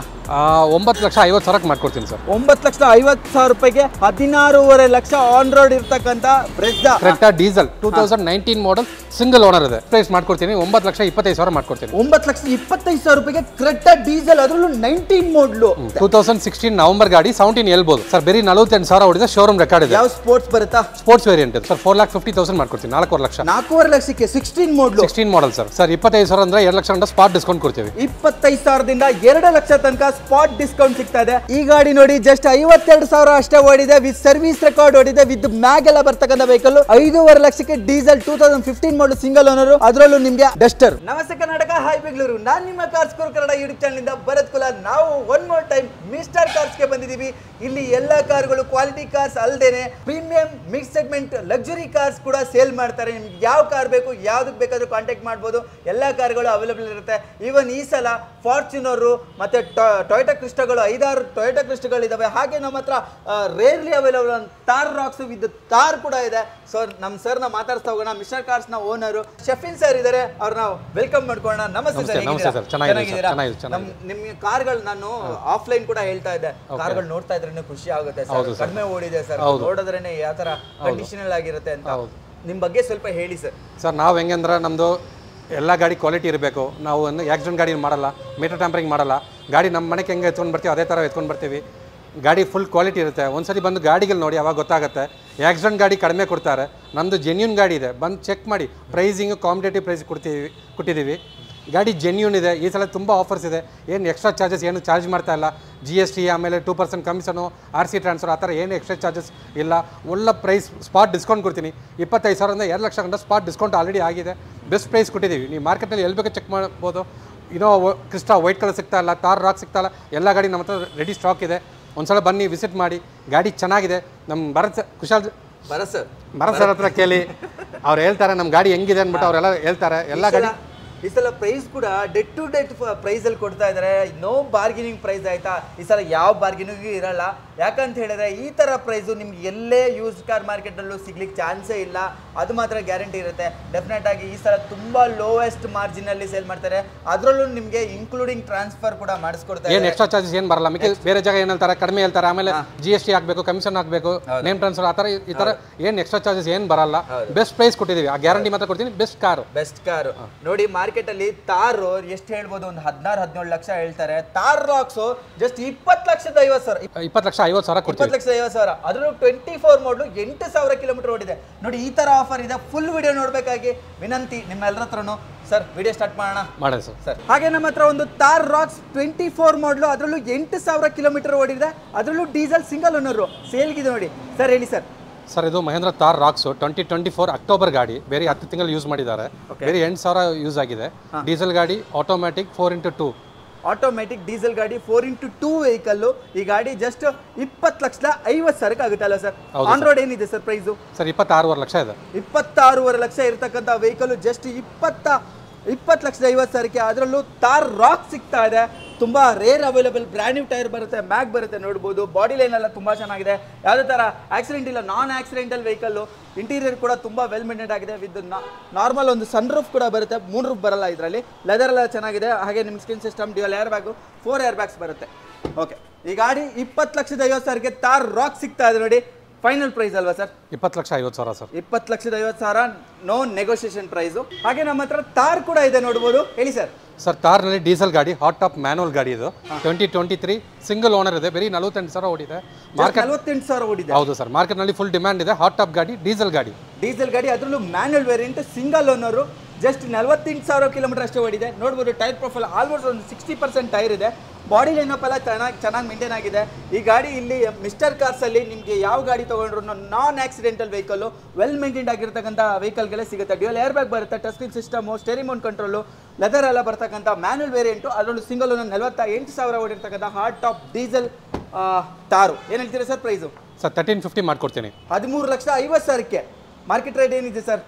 9,50,000 ಮಾಡ್ಕೊಡ್ತೀನಿ ಸರ್. 9,50,000 16.5 ಲಕ್ಷ ಆನ್ ರೋಡ್ ಇರ್ತಕ್ಕಂಥ Brezza Creta diesel 2019 model single owner ಇದೆ. ಪ್ರೈಸ್ ಮಾಡ್ಕೊಡ್ತೀನಿ. 9,25,000 ಮಾಡ್ಕೊಡ್ತೀನಿ. 9,25,000 ಕ್ರೆಟಾ ಡೀಸೆಲ್, ಅದರಲ್ಲೂ 19 ಮಾಡಲು. 2016 ನವೆಂಬರ್ ಗಾಡಿ 17 ಹೇಳ್ಬೋದು ಸರ್. ಬರೀ 48,000 ಓಡಿದೆ. ಶೋರೂಮ್ ರೆಕಾರ್ಡ್ ಇದೆ. ಯಾವ ಸ್ಪೋರ್ಟ್ಸ್ ಬರುತ್ತಾ? Sports variant sir. 4,50,000 ಮಾಡ್ಕೊಡ್ತೀನಿ. 4.5 ಲಕ್ಷ. 4.5 ಲಕ್ಷಕ್ಕೆ 16 ಮಾಡಲ್ ಸರ್. 25,000 ಅಂದ್ರೆ 2 ಲಕ್ಷ ಸ್ಪಾಟ್ ಡಿಸ್ಕೌಂಟ್ ಕೊಡ್ತೀವಿ. 25,000ದಿಂದ 2 ಲಕ್ಷ ತನಕ ಸ್ಪಾಟ್ ಡಿಸ್ಕೌಂಟ್ ಸಿಗ್ತಾ ಇದೆ. ಈ ಗಾಡಿ ನೋಡಿ ಜಸ್ಟ್ 52,000 ಅಷ್ಟೇ ಓಡಿದೆ, ವಿತ್ ಸರ್ವಿಸ್ ರೆಕಾರ್ಡ್ ಓಡಿದೆ, ವಿತ್ ಮ್ಯಾಗ್ ಎಲ್ಲ ಬರ್ತಕ್ಕಂಥ ವೆಹಿಕಲ್. 5.5 ಲಕ್ಷಕ್ಕೆ ಡೀಸೆಲ್ 2015 ಮಾಡಲ್ ಸಿಂಗಲ್ ಓನರ್, ಅದರಲ್ಲೂ ನಿಮ್ಗೆ ಡಸ್ಟರ್. ನಮಸ್ತೆ ಕರ್ನಾಟಕ, ಹಾಯ್ ಬೆಂಗಳೂರು. ನಾನು ನಿಮ್ಮ ಕಾರ್ಸ್ ಕನ್ನಡ ಯೂಟ್ಯೂಬ್ ಚಾನಲ್ ಇಂದ ಭರತ್ ಕುಲಾಲ್. ನಾವು one more time Mister Cars ಗೆ ಬಂದಿದ್ದೀವಿ. ಇಲ್ಲಿ ಎಲ್ಲಾ ಕಾರ್ಗಳು ಕ್ವಾಲಿಟಿ ಕಾರ್ಸ್ ಅಲ್ಲದೇನೆ premium mix segment luxury cars ಕೂಡ ಸೇಲ್ ಮಾಡ್ತಾರೆ. ನಿಮ್ಗೆ ಯಾವ ಕಾರ್ ಬೇಕು, ಯಾವ್ದಕ್ಕೆ ಬೇಕಾದ್ರೂ ಕಾಂಟ್ಯಾಕ್ಟ್ ಮಾಡ್ಬೋದು. ಎಲ್ಲ ಕಾರ್ಗಳು ಅವೈಲೇಬಲ್ ಇರುತ್ತೆ. ಈವನ್ ಈ ಸಲ ಫಾರ್ಚುನರು ಮತ್ತೆ ಟೊಯೋಟಾ ಕ್ರಿಸ್ಟಾಗಳು 5-6 ಟೊಯೋಟಾ ಕ್ರಿಸ್ಟಾಗಳು ಇದಾವೆ. ಹಾಗೆ ನಮ್ಮ ಹತ್ರ rarely available Thar Roxx with Thar ಕೂಡ ಇದೆ. ಸೊ ನಮ್ಮ ಸರ್ನ ಮಾತಾಡ್ತಾ ಹೋಗೋಣ. ಮಿಸ್ಟರ್ ಕಾರ್ಸ್ ನ ಓನರು ಶಫೀನ್ ಸರ್ ಇದ್ದಾರೆ, ಅವ್ರನ್ನ ವೆಲ್ಕಮ್ ಮಾಡ್ಕೊಳ್ಳೋಣ. ನಮಸ್ತೆ ಸರ್, ಚೆನ್ನಾಗಿದ್ದೀರಾ? ನಿಮ್ಗೆ ಕಾರ್ಗಳು ನಾನು ಆಫ್ಲೈನ್ ಕೂಡ ಹೇಳ್ತಾ ಇದ್ದೆ, ಕಾರ್ಗಳು ನೋಡ್ತಾ ಇದ್ರೆ ಖುಷಿ ಆಗುತ್ತೆ ಸರ್, ಕಡಿಮೆ ಓಡಿದೆ ಸರ್, ನೋಡಿದ್ರೇನೆ ಯಾವ ತರ ಕಂಡೀಷನಲ್ ಆಗಿರುತ್ತೆ ಅಂತ. ನಿಮ್ ಬಗ್ಗೆ ಸ್ವಲ್ಪ ಹೇಳಿ ಸರ್. ಸರ್ ನಾವು ಹೆಂಗಂದ್ರೆ ನಮ್ಮದು ಎಲ್ಲ ಗಾಡಿ ಕ್ವಾಲಿಟಿ ಇರಬೇಕು. ನಾವು ಆಕ್ಸಿಡೆಂಟ್ ಗಾಡಿ ಮಾಡಲ್ಲ, ಮೀಟರ್ ಟ್ಯಾಂಪರಿಂಗ್ ಮಾಡಲ್ಲ. ಗಾಡಿ ನಮ್ಮ ಮನೆಗೆ ಹೆಂಗೆ ಎತ್ಕೊಂಡು ಬರ್ತೀವಿ ಅದೇ ಥರ ಎತ್ಕೊಂಡು ಬರ್ತೀವಿ. ಗಾಡಿ ಫುಲ್ ಕ್ವಾಲಿಟಿ ಇರುತ್ತೆ. ಒಂದ್ಸರಿ ಬಂದು ಗಾಡಿಗಳು ನೋಡಿ ಅವಾಗ ಗೊತ್ತಾಗುತ್ತೆ. ಆಕ್ಸಿಡೆಂಟ್ ಗಾಡಿ ಕಡಿಮೆ ಕೊಡ್ತಾರೆ, ನಮ್ಮದು ಜೆನ್ಯೂನ್ ಗಾಡಿ ಇದೆ. ಬಂದು ಚೆಕ್ ಮಾಡಿ, ಪ್ರೈಸಿಂಗು ಕಾಂಪಿಟೇಟಿವ್ ಪ್ರೈಸ್ ಕೊಟ್ಟಿದ್ದೀವಿ. ಗಾಡಿ ಜೆನ್ಯೂನ್ ಇದೆ. ಈ ಸಲ ತುಂಬ ಆಫರ್ಸ್ ಇದೆ. ಏನು ಎಕ್ಸ್ಟ್ರಾ ಚಾರ್ಜಸ್ ಏನು ಚಾರ್ಜ್ ಮಾಡ್ತಾ ಇಲ್ಲ. GST ಆಮೇಲೆ 2% ಕಮಿಷನು, RC ಟ್ರಾನ್ಸ್ಫರ್ ಆ ಥರ ಏನು ಎಕ್ಸ್ಟ್ರಾ ಚಾರ್ಜಸ್ ಇಲ್ಲ. ಒಳ್ಳೆ ಪ್ರೈಸ್, ಸ್ಪಾಟ್ ಡಿಸ್ಕೌಂಟ್ ಕೊಡ್ತೀನಿ. 25,000ರಿಂದ 2 ಲಕ್ಷ ಗಂಟ ಸ್ಪಾಟ್ ಡಿಸ್ಕೌಂಟ್ ಆಲ್ರೆಡಿ ಆಗಿದೆ. ಬೆಸ್ಟ್ ಪ್ರೈಸ್ ಕೊಟ್ಟಿದ್ದೀವಿ. ನೀವು ಮಾರ್ಕೆಟಲ್ಲಿ ಎಲ್ಲಿ ಬೇಕಾದ್ರೆ ಚೆಕ್ ಮಾಡ್ಬೋದು. ಕ್ರಿಸ್ಟಾ ವೈಟ್ ಕಲರ್ ಸಿಗ್ತಾ ಇಲ್ಲ, ತಾರ್ ರಾಕ್ ಸಿಗ್ತಾ ಇಲ್ಲ. ಎಲ್ಲ ಗಾಡಿ ನಮ್ಮ ಹತ್ರ ರೆಡಿ ಸ್ಟಾಕ್ ಇದೆ. ಒಂದ್ಸಲ ಬನ್ನಿ, ವಿಸಿಟ್ ಮಾಡಿ. ಗಾಡಿ ಚೆನ್ನಾಗಿದೆ. ನಮ್ಮ ಭರತ್ ಸರ್ ಹತ್ರ ಕೇಳಿ, ಅವ್ರು ಹೇಳ್ತಾರೆ ನಮ್ಮ ಗಾಡಿ ಹೆಂಗಿದೆ ಅಂದ್ಬಿಟ್ಟು ಅವರೆಲ್ಲ ಹೇಳ್ತಾರೆ. ಎಲ್ಲ ಗಾಡಿ ಈ ಸಲ ಪ್ರೈಸ್ ಕೂಡ ಡೆಟ್ ಟು ಡೆಟ್ ಪ್ರೈಸ್ ಅಲ್ಲಿ ಕೊಡ್ತಾ ಇದ್ದಾರೆ. ನೋ ಬಾರ್ಗೇನಿಂಗ್ ಪ್ರೈಸ್ ಆಯ್ತಾ. ಈ ಸಲ ಯಾವ ಬಾರ್ಗೇನಿಂಗ್ ಇರಲ್ಲ. ಯಾಕಂತ ಹೇಳಿದ್ರೆ ಈ ತರ ಪ್ರೈಸ್ ನಿಮ್ಗೆ ಎಲ್ಲೇ ಯೂಸ್ ಕಾರ್ ಮಾರ್ಕೆಟ್ ಅಲ್ಲೂ ಸಿಗ್ಲಿಕ್ಕೆ ಚಾನ್ಸೇ ಇಲ್ಲ. ಅದು ಮಾತ್ರ ಗ್ಯಾರಂಟಿ ಇರುತ್ತೆ. ಡೆಫಿನೆಟ್ ಆಗಿ ಈ ಸಲ ತುಂಬಾ ಲೋಯೆಸ್ಟ್ ಮಾರ್ಜಿನ್ ಅಲ್ಲಿ ಸೇಲ್ ಮಾಡ್ತಾರೆ. ಅದರಲ್ಲೂ ನಿಮ್ಗೆ ಇನ್ಕ್ಲೂಡಿಂಗ್ ಟ್ರಾನ್ಸ್ಫರ್ ಕೂಡ ಮಾಡಿಸ್ಕೊಡ್ತಾರೆ. ಏನು ಎಕ್ಸ್ಟ್ರಾ ಚಾರ್ಜಸ್ ಏನು ಬರಲ್ಲ. ಬೇರೆ ಜಾಗ ಏನು ಹೇಳ್ತಾರೆ, ಕಡಿಮೆ ಹೇಳ್ತಾರೆ. ಆಮೇಲೆ GST ಹಾಕಬೇಕು, ಕಮಿಷನ್ ಹಾಕಬೇಕು, ನೇಮ್ ಟ್ರಾನ್ಸ್ಫರ್ ಆ ಥರ ಈ ಥರ ಏನು ಎಕ್ಸ್ಟ್ರಾ ಚಾರ್ಜಸ್ ಏನು ಬರಲ್ಲ. ಬೆಸ್ಟ್ ಪ್ರೈಸ್ ಕೊಟ್ಟಿದ್ದೀವಿ. ಆ ಗ್ಯಾರಂಟಿ ಮಾತ್ರ ಕೊಡ್ತೀನಿ. ಬೆಸ್ಟ್ ಕಾರು ನೋಡಿ. ಮಾರ್ಕೆಟ್ ಅಲ್ಲಿ ತಾರು ಎಷ್ಟು ಹೇಳ್ಬೋದು, ಒಂದು 16-17 ಲಕ್ಷ ಹೇಳ್ತಾರೆ. ತಾರ್ ರಾಕ್ಸ್ ಜಸ್ಟ್ 20,50,000 20,50,000. ಅದರಲ್ಲೂ 24 ಮಾಡಲು 8,000 ಕಿಲೋಮೀಟರ್ ಓಡಿದೆ. ನೋಡಿ ಈ ತರ ಆಫರ್ ಇದೆ. ಫುಲ್ ವಿಡಿಯೋ ನೋಡ್ಬೇಕಾಗಿ ವಿನಂತಿ ನಿಮ್ಮೆಲ್ಲರ ಹತ್ರನು. ಸರ್ ವಿಡಿಯೋ ಸ್ಟಾರ್ಟ್ ಮಾಡೋಣ ಸರ್. ಹಾಗೆ ನಮ್ಮ ಹತ್ರ ಒಂದು ತಾರ್ ರಾಕ್ಸ್ 24 ಮಾಡಲು, ಅದರಲ್ಲೂ 8,000 ಕಿಲೋಮೀಟರ್ ಓಡಿದೆ. ಅದರಲ್ಲೂ ಡೀಸೆಲ್ ಸಿಂಗಲ್ ಓನರ್ ಸೇಲ್ಗಿದೆ ನೋಡಿ. ಸರ್ ಹೇಳಿ ಸರ್. ಸರ್ ಇದು ಮಹೇಂದ್ರ ತಾರ್ ರಾಕ್ಸು 2024 ಅಕ್ಟೋಬರ್ ಗಾಡಿ. ಬೇರೆ 10 ತಿಂಗಳು ಯೂಸ್ ಮಾಡಿದ್ದಾರೆ. ಬೇರೆ 8,000 ಯೂಸ್ ಆಗಿದೆ. ಡೀಸೆಲ್ ಗಾಡಿ, ಆಟೋಮ್ಯಾಟಿಕ್ 4x2 ಆಟೋಮ್ಯಾಟಿಕ್ ಡೀಸೆಲ್ ಗಾಡಿ, 4x2 ವೆಹಿಕಲ್. ಈ ಗಾಡಿ ಜಸ್ಟ್ 20,50,000 ಆಗುತ್ತೆ ಅಲ್ಲ ಸರ್? ಆನ್ ರೋಡ್ ಏನಿದೆ ಸರ್ ಪ್ರೈಸು? ಸರ್ 26.5 ಲಕ್ಷ ಇದೆ. 26.5 ಲಕ್ಷ ಇರತಕ್ಕಂಥ ವೆಹಿಕಲ್ ಜಸ್ಟ್ 20,50,000. ಅದರಲ್ಲೂ ತಾರ್ ರಾಕ್ ಸಿಗ್ತಾ ಇದೆ. ತುಂಬಾ rare available. Brand new tyre ಬರುತ್ತೆ, ಮ್ಯಾಗ್ ಬರುತ್ತೆ, ನೋಡ್ಬೋದು. ಬಾಡಿ ಲೈನ್ ಎಲ್ಲ ತುಂಬಾ ಚೆನ್ನಾಗಿದೆ. ಯಾವುದೇ ತರ ಆಕ್ಸಿಡೆಂಟ್ ಇಲ್ಲ. ನಾನ್ ಆಕ್ಸಿಡೆಂಟಲ್ ವೆಹಿಕಲ್. ಇಂಟೀರಿಯರ್ ಕೂಡ ತುಂಬಾ ವೆಲ್ ಮೇಂಟೈನ್ ಆಗಿದೆ. ವಿತ್ ನಾರ್ಮಲ್ ಒಂದು ಸನ್ ರೂಫ್ ಕೂಡ ಬರುತ್ತೆ. 3 ರೂಫ್ ಬರಲ್ಲ ಇದರಲ್ಲಿ. ಲೆದರ್ ಎಲ್ಲ ಚೆನ್ನಾಗಿದೆ. ಹಾಗೆ ನಿಮ್ಮ screen system, dual air bag, 4 air bags ಬರುತ್ತೆ. ಓಕೆ, ಈ ಗಾಡಿ 20,50,000 ತಾರ್ ರಾಕ್ ಸಿಗ್ತಾ ಇದೆ ನೋಡಿ. ಫೈನಲ್ ಪ್ರೈಸ್ ಅಲ್ವಾ sir? 20,50,000 sir. 20,50,000 no negotiation price. ಹಾಗೆ ನಮ್ಮ ಹತ್ರ ತಾರ್ ಕೂಡ ಇದೆ, ನೋಡ್ಬೋದು. ಹೇಳಿ ಸರ್. ಸರ್ ತಾರ್ನಲ್ಲಿ ಡೀಸೆಲ್ ಗಾಡಿ, ಹಾಟ್ ಟಾಪ್ ಮ್ಯಾನುವಲ್ ಗಾಡಿ. ಇದು 2023 ಸಿಂಗಲ್ ಓನರ್ ಇದೆ. ಬರೀ 48,000 ಓಡಿದೆ. ಮಾರ್ಕೆಟ್ 48,000 ಓಡಿದೆ. ಹೌದು ಸರ್, ಮಾರ್ಕೆಟ್ನಲ್ಲಿ ಫುಲ್ ಡಿಮ್ಯಾಂಡ್ ಇದೆ. ಹಾಟ್ ಟಾಪ್ ಗಾಡಿ, ಡೀಸೆಲ್ ಗಾಡಿ. ಅದರಲ್ಲೂ manual variant, single owner. Just 48,000 kilometre ಅಷ್ಟೇ ಓಡಿದೆ. ನೋಡ್ಬೋದು ಟೈರ್ ಪ್ರೊಫೈಲ್ ಆಲ್ಮೋಸ್ಟ್ ಒಂದು 60% ಟೈರ್ ಇದೆ. ಬಾಡಿ ಲೈನಪ್ ಎಲ್ಲ ಚೆನ್ನಾಗಿ ಮೇಂಟೈನ್ ಆಗಿದೆ. ಈ ಗಾಡಿ ಇಲ್ಲಿ ಮಿಸ್ಟರ್ ಕಾರ್ಸ್ ಅಲ್ಲಿ ನಿಮಗೆ ಯಾವ ಗಾಡಿ ತಗೊಂಡ್ರು non accidental vehicle, well maintain ಆಗಿರ್ತಕ್ಕಂಥ ವೆಹಿಕಲ್ಗಳೇ ಸಿಗುತ್ತೆ. ಡ್ಯುಯಲ್ ಏರ್ ಬ್ಯಾಗ್ ಬರುತ್ತೆ, touch screen system, steering mount control, leather ಎಲ್ಲ ಬರ್ತಕ್ಕಂಥ ಮ್ಯಾನುವಲ್ ವೇರಿಯಂಟು. ಅದರಲ್ಲೂ ಸಿಂಗಲ್ ಓನರ್ 48,000 ಓಡಿರ್ತಕ್ಕಂಥ ಹಾಟ್ ಟಾಪ್ ಡೀಸೆಲ್ ತಾರು. ಏನು ಹೇಳ್ತೀರಾ ಸರ್ ಪ್ರೈಸು? ಸರ್ 1350 ಮಾಡ್ಕೊಡ್ತೀನಿ. 13,50,000. ಮಾರ್ಕೆಟ್ ರೇಟ್ ಏನಿದೆ ಸರ್?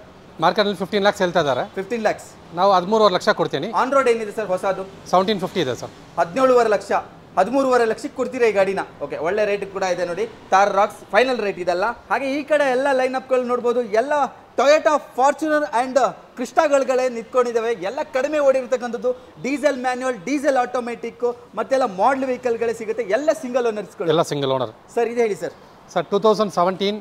ಮಾರ್ಕೆಟ್ನಲ್ಲಿ 15 lakhs ಹೇಳ್ತಾ ಇದ್ದಾರೆ. 15 lakhs. ನಾವು 13.5 ಲಕ್ಷ ಕೊಡ್ತೀನಿ. ಆನ್ ರೋಡ್ ಏನಿದೆ ಸರ್ ಹೊಸದು? 1750 ಇದೆ ಸರ್. 17.5 ಲಕ್ಷ. 13.5 ಲಕ್ಷಕ್ಕೆ ಕೊಡ್ತೀರಾ ಈ ಗಾಡಿನ? ಓಕೆ, ಒಳ್ಳೆ ರೇಟ್ ಕೂಡ ಇದೆ ನೋಡಿ. ತಾರ್ ರಾಕ್ಸ್ ಫೈನಲ್ ರೇಟ್ ಇದೆಲ್ಲ. ಹಾಗೆ ಈ ಕಡೆ ಎಲ್ಲ ಲೈನ್ ಅಪ್ಗಳು ನೋಡ್ಬೋದು. ಎಲ್ಲ ಟೊಯೋಟಾ ಫಾರ್ಚುನರ್ ಆ್ಯಂಡ್ ಕ್ರಿಸ್ಟಾಗಳೇ ನಿಂತ್ಕೊಂಡಿದ್ದಾವೆ. ಎಲ್ಲ ಕಡಿಮೆ ಓಡಿರ್ತಕ್ಕಂಥದ್ದು. ಡೀಸೆಲ್ ಮ್ಯಾನ್ಯುವಲ್, ಡೀಸೆಲ್ ಆಟೋಮೆಟಿಕ್, ಮತ್ತೆಲ್ಲ ಮಾಡಲ್ ವೆಹಿಕಲ್ಗಳೇ ಸಿಗುತ್ತೆ. ಎಲ್ಲ ಸಿಂಗಲ್ ಓನರ್ಸ್ಗಳು. ಎಲ್ಲ ಸಿಂಗಲ್ ಓನರ್. ಸರ್ ಇದು ಹೇಳಿ ಸರ್. ಸರ್ 2017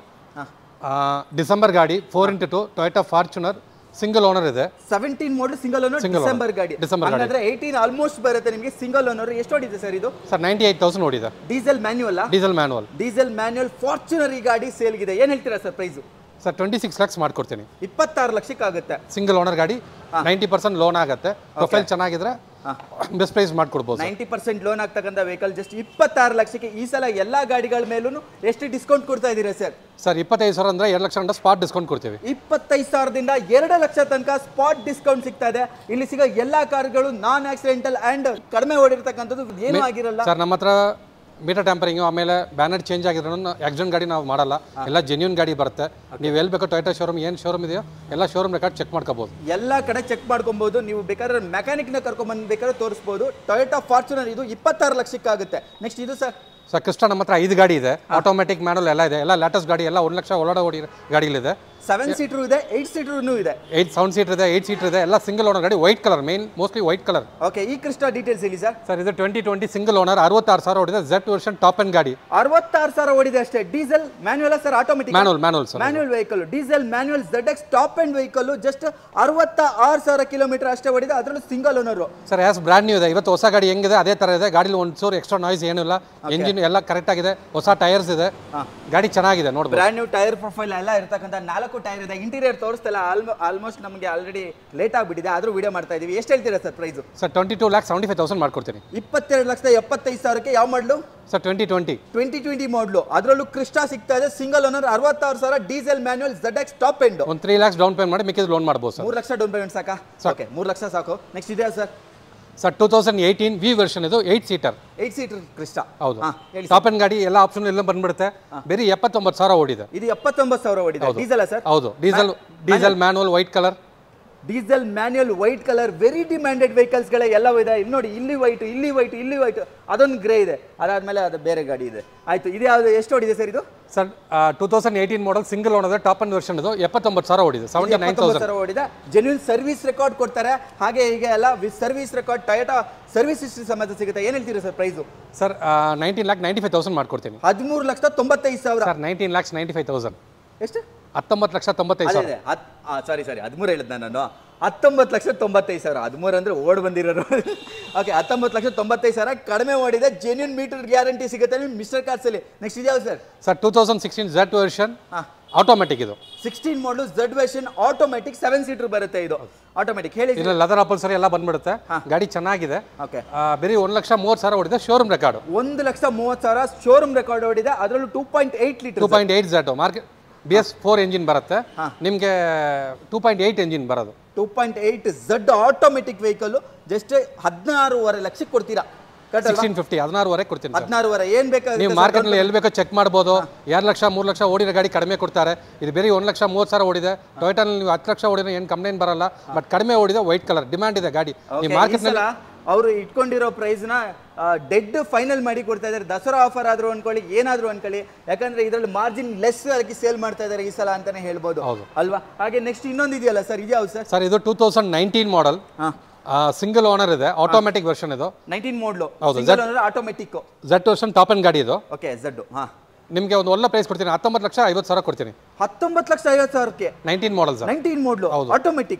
ಡಿಸೆಂಬರ್ ಗಾಡಿ, 4x2 Toyota Fortuner, single owner ಇದೆ. 17 ಮಾಡಲ್ ಸಿಂಗಲ್ ಓನರ್, ಡಿಸೆಂಬರ್ ಗಾಡಿ. ಹಾಗಾದ್ರೆ 18 ಆಲ್ಮೋಸ್ಟ್ ಬರುತ್ತೆ ನಿಮಗೆ. Single owner. ಎಷ್ಟು ಓಡಿದೆ ಸರ್ ಇದು? ಸರ್ 98,000 ಓಡಿದೆ. Diesel manual? Diesel manual Fortuner ಈ ಗಾಡಿ ಸೇಲ್ಗಿದೆ. ಏನು ಹೇಳ್ತೀರಾ ಸರ್ ಪ್ರೈಸು? ಸರ್ 26 lakhs ಮಾಡ್ಕೊಡ್ತೀನಿ. 26 ಲಕ್ಷಕ್ಕೆ ಆಗುತ್ತೆ. ಸಿಂಗಲ್ ಓನರ್ ಗಾಡಿ, 90% ಲೋನ್ ಆಗುತ್ತೆ. ಪ್ರೊಫೈಲ್ ಚೆನ್ನಾಗಿದ್ರೆ ಬೆಸ್ಟ್ ಪ್ರೈಸ್ ಮಾಡ್ಕೊಡ್ಬೋದು 90% ಲೋನ್ ಆಗ್ತಕ್ಕಂಥ ವೆಹಿಕಲ್ ಜಸ್ಟ್ 26 ಲಕ್ಷಕ್ಕೆ. ಈ ಸಲ ಎಲ್ಲಾ ಗಾಡಿಗಳ ಮೇಲೂ ಎಷ್ಟು ಡಿಸ್ಕೌಂಟ್ ಕೊಡ್ತಾ ಇದ್ದೀರಾ ಸರ್? ಸರ್ 25,000 ಅಂದ್ರೆ 2 ಲಕ್ಷ ಗಂಟ ಸ್ಪಾಟ್ ಡಿಸ್ಕೌಂಟ್ ಕೊಡ್ತೀವಿ. 25,000ದಿಂದ 2 ಲಕ್ಷ ತನಕ ಸ್ಪಾಟ್ ಡಿಸ್ಕೌಂಟ್ ಸಿಗ್ತಾ ಇದೆ. ಇಲ್ಲಿ ಸಿಗೋ ಎಲ್ಲಾ ಕಾರ್ಗಳು ನಾನ್ ಆಕ್ಸಿಡೆಂಟಲ್ ಅಂಡ್ ಕಡಿಮೆ ಓಡಿರ್ತಕ್ಕಂಥದ್ದು ಏನೂ ಆಗಿರಲ್ಲ ಸರ್. ನಮ್ಮ ಹತ್ರ ಮೀಟರ್ ಟ್ಯಾಂಪರಿಂಗು ಆಮೇಲೆ ಬ್ಯಾನರ್ ಚೇಂಜ್ ಆಗಿರೋ ಆಕ್ಸಿಡೆಂಟ್ ಗಾಡಿ ನಾವು ಮಾಡಲ್ಲ, ಎಲ್ಲ ಜೆನ್ಯೂನ್ ಗಾಡಿ ಬರುತ್ತೆ. ನೀವು ಎಲ್ಲಿ ಬೇಕೋ ಟೊಯೋಟಾ ಶೋರೂಮ್ ಏನು ಶೋರೂಮ್ ಇದೆಯೋ ಎಲ್ಲ ಶೋರೂಮ್ ರೆಕಾರ್ಡ್ ಚೆಕ್ ಮಾಡ್ಕೋಬಹುದು, ಎಲ್ಲ ಕಡೆ ಚೆಕ್ ಮಾಡ್ಕೊಬಹುದು. ನೀವು ಬೇಕಾದ್ರೆ ಮೆಕ್ಯಾನಿಕ್ನ ಕರ್ಕೊಂಡ್ಬಂದು ಬೇಕಾದ್ರೆ ತೋರಿಸ್ಬೋದು. ಟೊಯೋಟಾ ಫಾರ್ಚುನರ್ ಇದು 26 ಲಕ್ಷಕ್ಕಾಗುತ್ತೆ. ನೆಕ್ಸ್ಟ್ ಇದು ಸರ್ ಕ್ರಿಸ್ಟಾ ನಮ್ಮ ಹತ್ರ 5 ಗಾಡಿ ಇದೆ, ಆಟೋಮೆಟಿಕ್ ಮ್ಯಾನುವಲ್ ಎಲ್ಲ ಇದೆ, ಎಲ್ಲ ಲೇಟೆಸ್ಟ್ ಗಾಡಿ, ಎಲ್ಲ 1 ಲಕ್ಷ ಒಳಗಡೆ ಓಡಿ ಗಾಡಿಗಳಿದೆ. 7 ಸೀಟರ್ ಇದೆ, 8 ಸೀಟರ್ ಇದೆ, 7 ಸೀಟರ್ ಇದೆ, 8 ಸೀಟರ್ ಇದೆ, ಎಲ್ಲ ಸಿಂಗಲ್ ಓನರ್ ಗಾಡಿ, white colour, mostly white colour. Okay, ಈ ಕ್ರಿಸ್ಟಾ ಡೀಟೇಲ್ಸ್ ಹೇಳಿ ಸರ್. ಸರ್ ಇದು 2020 ಸಿಂಗಲ್ ಓನರ್, 66,000 ಓಡಿದೆ, Z ವರ್ಷನ್ ಟಾಪ್ ಎಂಡ್ ಗಾಡಿ. 66,000 ಓಡಿದೆ ಅಷ್ಟೇ. Diesel manual sir? Automatic manual sir, manual vehicle, diesel manual ZX top end vehicle. Just 66,000 kilometre ಅಷ್ಟೇ ಓಡಿದೆ, ಅದರಲ್ಲೂ single owner sir. As brand new ಇದೆ. ಇವತ್ತು ಹೊಸ ಗಾಡಿ ಹೆಂಗಿದೆ ಅದೇ ತರ ಇದೆ. ಗಾಡಿಲಿ ಒಂಚೂರು ಎಕ್ಸ್ಟ್ರಾ ನಾಯ್ಸ್ ಏನಿಲ್ಲ, ಎಂಜಿನ್ ಎಲ್ಲ ಕರೆಕ್ಟ್ ಆಗಿದೆ, ಹೊಸ ಟೈರ್ಸ್ ಇದೆ, ಗಾಡಿ ಚೆನ್ನಾಗಿದೆ ನೋಡ್ಬೋದು. ಬ್ರಾಂಡ್ ನ್ಯೂ ಟೈರ್ ಪ್ರೊಫೈಲ್ ಎಲ್ಲ ಇರ್ತಕ್ಕಂಥ 4 ಟೈರ್ ಇದೆ. ಇಂಟೀರಿಯರ್ ತೋರಿಸ್ತಲ್ಲ, ಆಲ್ಮೋಸ್ಟ್ ನಮಗೆ ಆಲ್ರೆಡಿ ಲೇಟ್ ಆಗಿಬಿಟ್ಟಿದೆ, ಆದ್ರೂ ವಿಡಿಯೋ ಮಾಡ್ತಾ ಇದೀವಿ. ಎಷ್ಟು ಹೇಳ್ತೀರಾ ಸರ್ ಪ್ರೈಸ್? ಸರ್ 22,75,000 ಮಾಡ್ಕೊಡ್ತೀನಿ. 22,75,000ಕ್ಕೆ. ಯಾವ ಮಾಡಲು ಸರ್? 2020 ಮಾಡಲು, ಅದರಲ್ಲೂ ಕ್ರಿಸ್ಟಾ ಸಿಗ್ತಾ ಇದೆ single owner, 66,000, diesel manual ZX top end. ಒಂದು 3 lakhs ಡೌನ್ ಪೇಮೆಂಟ್ ಮಾಡಿ ಮಿಕ್ಕಿದ ಲೋನ್ ಮಾಡ್ಬೋದು ಸರ್. 3 ಲಕ್ಷ ಡೌನ್ ಪೇಮೆಂಟ್ ಸಾಕಾ? ಓಕೆ, 3 ಲಕ್ಷ ಸಾಕು. ನೆಕ್ಸ್ಟ್ ಇದೆಯಾ ಸರ್? ಸರ್ 2018 V ವರ್ಷನ್ ಇದು, 8 ಸೀಟರ್ ಕ್ರಿಸ್ಟಾ. ಹೌದು, ಟಾಪ್ ಎಂಡ್ ಗಾಡಿ, ಎಲ್ಲ ಆಪ್ಷನ್ ಎಲ್ಲ ಬಂದ್ಬಿಡುತ್ತೆ. ಬೇರೆ 79,000 ಓಡಿದೆ. ಇದು 79,000 ಓಡಿದೆ. Diesel sir? ಹೌದು, diesel manual white colour. Diesel manual white colour, very demanded vehicles ಗಳ ಎಲ್ಲವೂ ಇದೆ. ಇಲ್ಲಿ ನೋಡಿ, ಇಲ್ಲಿ ವೈಟ್, ಇಲ್ಲಿ ವೈಟ್, ಇಲ್ಲಿ ವೈಟ್, ಅದೊಂದು ಗ್ರೇ ಇದೆ. ಅದಾದ್ಮೇಲೆ ಅದು ಬೇರೆ ಗಾಡಿ ಇದೆ. ಆಯ್ತು, ಇದು ಯಾವುದು, ಎಷ್ಟು ಓಡಿದೆ ಸರ್ ಇದು? Sir 2018 model single owner, top and version ಇದು, 79,000 ಓಡಿದೆ. 79,000 ಓಡಿದೆ. ಜೆನ್ಯೂನ್ ಸರ್ವಿಸ್ ರೆಕಾರ್ಡ್ ಕೊಡ್ತಾರೆ, ಹಾಗೆ ಹೀಗೆ ಎಲ್ಲ with service record, Toyota service history ಸಮೇತ ಸಿಗುತ್ತೆ. ಏನ್ ಹೇಳ್ತೀರಾ ಸರ್ ಪ್ರೈಸು? ಸರ್ 19,95,000 ಮಾಡ್ಕೊಡ್ತೀನಿ. 13,95,000 ಸರ್. 19,95,000 ಎಷ್ಟು? 19,95,000. ಸಾರಿ 13 ಹೇಳಿದ್ನ ನಾನು. 19,95,000. 13 ಅಂದ್ರೆ ಓಡ್ ಬಂದಿರೋರು. ಓಕೆ, 19,95,000 ಕಡಿಮೆ ಓಡಿದೆ. ಜೆನ್ಯೂನ್ ಮೀಟರ್ ಗ್ಯಾರಂಟಿ ಸಿಗುತ್ತೆ ನಿಮ್ಗೆ ಮಿಸ್ಟರ್ ಕಾರ್ಸ್ ಅಲ್ಲಿ. ನೆಕ್ಸ್ಟ್ ಇದ್ಯಾವ sir? Sir 2016 Z version automatic ಇದು. 16 ಮಾಡಲು Z ವರ್ಷನ್ ಆಟೋಮೆಟಿಕ್, 7 ಸೀಟರ್ ಬರುತ್ತೆ ಇದು ಆಟೋಮೆಟಿಕ್. ಹೇಳಿ. ಇಲ್ಲ, ಲೆದರ್ ಅಪಲ್ಸರಿ ಎಲ್ಲ ಬಂದ್ಬಿಡುತ್ತೆ. ಗಾಡಿ ಚೆನ್ನಾಗಿದೆ. ಓಕೆ, ಬರೀ 1,30,000 ಓಡಿದೆ, ಶೋರೂಮ್ ರೆಕಾರ್ಡ್. 1,30,000 ಶೋರೂಮ್ ರೆಕಾರ್ಡ್ ಓಡಿದೆ. ಅದರಲ್ಲೂ 2.8 litre, 2.8 Z market BS4 engine ಬರುತ್ತೆ ನಿಮಗೆ. 2.8 ಎಂಜಿನ್ ಬರೋದು. 2.8 Z ಆಟೋಮೆಟಿಕ್ ವೆಹಿಕಲ್ ಜಸ್ಟ್ 16.5 ಲಕ್ಷಕ್ಕೆ ಕೊಡ್ತೀರಾ? 1650, 16.5 ಕೊಡ್ತೀನಿ. 16.5 ಏನ್ ಬೇಕಾಗುತ್ತೆ ನೀವು ಮಾರ್ಕೆಟ್ ನಲ್ಲಿ ಎಲ್ಲಿ ಬೇಕೋ ಚೆಕ್ ಮಾಡ್ಬೋದು. 2 ಲಕ್ಷ 3 ಲಕ್ಷ ಓಡಿರೋ ಗಾಡಿ ಕಡಿಮೆ ಕೊಡ್ತಾರೆ. ಇದು ಬೇರೆ 1,30,000 ಓಡಿದೆ. ಟೊಯೋಟಾನಲ್ಲಿ ನೀವು 10 ಲಕ್ಷ ಓಡಿರೋ ಏನು ಕಂಪ್ಲೇಂಟ್ ಬರಲ್ಲ, ಬಟ್ ಕಡಿಮೆ ಓಡಿದೆ, ವೈಟ್ ಕಲರ್, ಡಿಮ್ಯಾಂಡ್ ಇದೆ ಗಾಡಿ. ನೀವು ಮಾರ್ಕೆಟ್ ನಲ್ಲಿ ಅವರು ಇಟ್ಕೊಂಡಿರೋ ಪ್ರೈಸ್ ನ ಡೆಡ್ ಫೈನಲ್ ಮಾಡಿ ಕೊಡ್ತಾ ಇದ್ದಾರೆ. ದಸರಾ ಆಫರ್ ಆದ್ರೂ ಅನ್ಕೊಳ್ಳಿ, ಏನಾದ್ರೂ ಅನ್ಕೊಳ್ಳಿ, ಯಾಕಂದ್ರೆ ಇದರಲ್ಲಿ ಮಾರ್ಜಿನ್ ಲೆಸ್ ಆಗಿ ಸೇಲ್ ಮಾಡ್ತಾ ಇದ್ದಾರೆ ಈ ಸಲ ಅಂತಾನೆ ಹೇಳ್ಬೋದು ಅಲ್ವಾ? ಹಾಗೆ ನೆಕ್ಸ್ಟ್ ಇನ್ನೊಂದು ಇದೆಯಲ್ಲ ಸರ್, ಇದ್ಯಾವ್ದು ಸರ್? ಸರ್ ಇದು 2019 ಮಾಡಲ್, ಸಿಂಗಲ್ ಓನರ್ ಇದೆ, ಆಟೋಮೆಟಿಕ್ ವರ್ಷನ್ ಇದು. 19 ಮಾಡಲು, single owner automatic, Z version top end ಗಾಡಿ ಇದು. Okay, Z. ನಿಮಗೆ ಒಂದು ಒಳ್ಳೆ ಪ್ರೈಸ್ ಕೊಡ್ತೀನಿ, 19,50,000 ಕೊಡ್ತೀನಿ. 19,50,000ಕ್ಕೆ 19 ಮಾಡಲ್ ಸರ್. 19 ಮಾಡಲು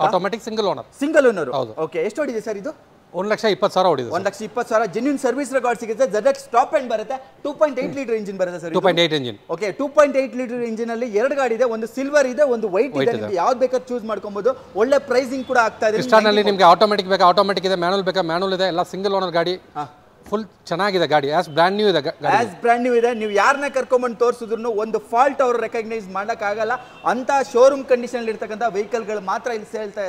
ಆಟೋಮೆಟಿಕ್ ಸಿಂಗಲ್ ಓನರ್. ಓಕೆ, ಎಷ್ಟು ಓಡಿದೆ ಸರ್ ಇದು? 1,20,000 ಓಡಿದೆ. 1,20,000 ಜೆನ್ಯೂನ್ ಸರ್ವಿಸ್ ರೆಕಾರ್ಡ್ ಸಿಗುತ್ತೆ. ZX ಟಾಪ್ ಎಂಡ್ ಬರುತ್ತೆ. 2.8 ಲೀಟರ್ ಇಂಜಿನ್ ಬರುತ್ತೆ sir. 2.8 engine. Okay, 2.8 litre engine ಅಲ್ಲಿ 2 ಗಾಡಿ ಇದೆ, ಒಂದು ಸಿಲ್ವರ್ ಇದೆ, ಒಂದು ವೈಟ್ ಇದೆ. ನಿಮಗೆ ಯಾವ್ದು ಬೇಕಾದ್ರೂ ಚೂಸ್ ಮಾಡ್ಕೊಬಹುದು. ಒಳ್ಳೆ ಪ್ರೈಸಿಂಗ್ ಕೂಡ ಆಗ್ತಾ ಇದೆ. ಕ್ರಿಸ್ಟಾನಲ್ಲಿ ನಿಮಗೆ ಆಟೋಮೆಟಿಕ್ ಬೇಕಾ ಆಟೋಮೆಟಿಕ್ ಇದೆ, ಮ್ಯಾನುವಲ್ ಬೇಕಾ ಮ್ಯಾನುವಲ್ ಇದೆ, ಎಲ್ಲ ಸಿಂಗಲ್ ಓನರ್ ಗಾಡಿ. ಫುಲ್ ಚೆನ್ನಾಗಿದೆ ಗಾಡಿ, ಆಸ್ ಬ್ರ್ಯಾಂಡ್ ನ್ಯೂ ಇದೆ. ನೀವು ಯಾರನ್ನ ಕರ್ಕೊಂಡ್ಬಂದು ತೋರಿಸಿದ್ರು ಒಂದು ಫಾಲ್ಟ್ ಅವರು ರೆಕಗ್ನೈಸ್ ಮಾಡೋಕ್ಕಾಗಲ್ಲ. ಅಂತ ಶೋರೂಮ್ ಕಂಡೀಷನ್ ಇರ್ತಕ್ಕಂಥ ವೆಹಿಕಲ್ಗಳು ಮಾತ್ರ ಇಲ್ಲಿ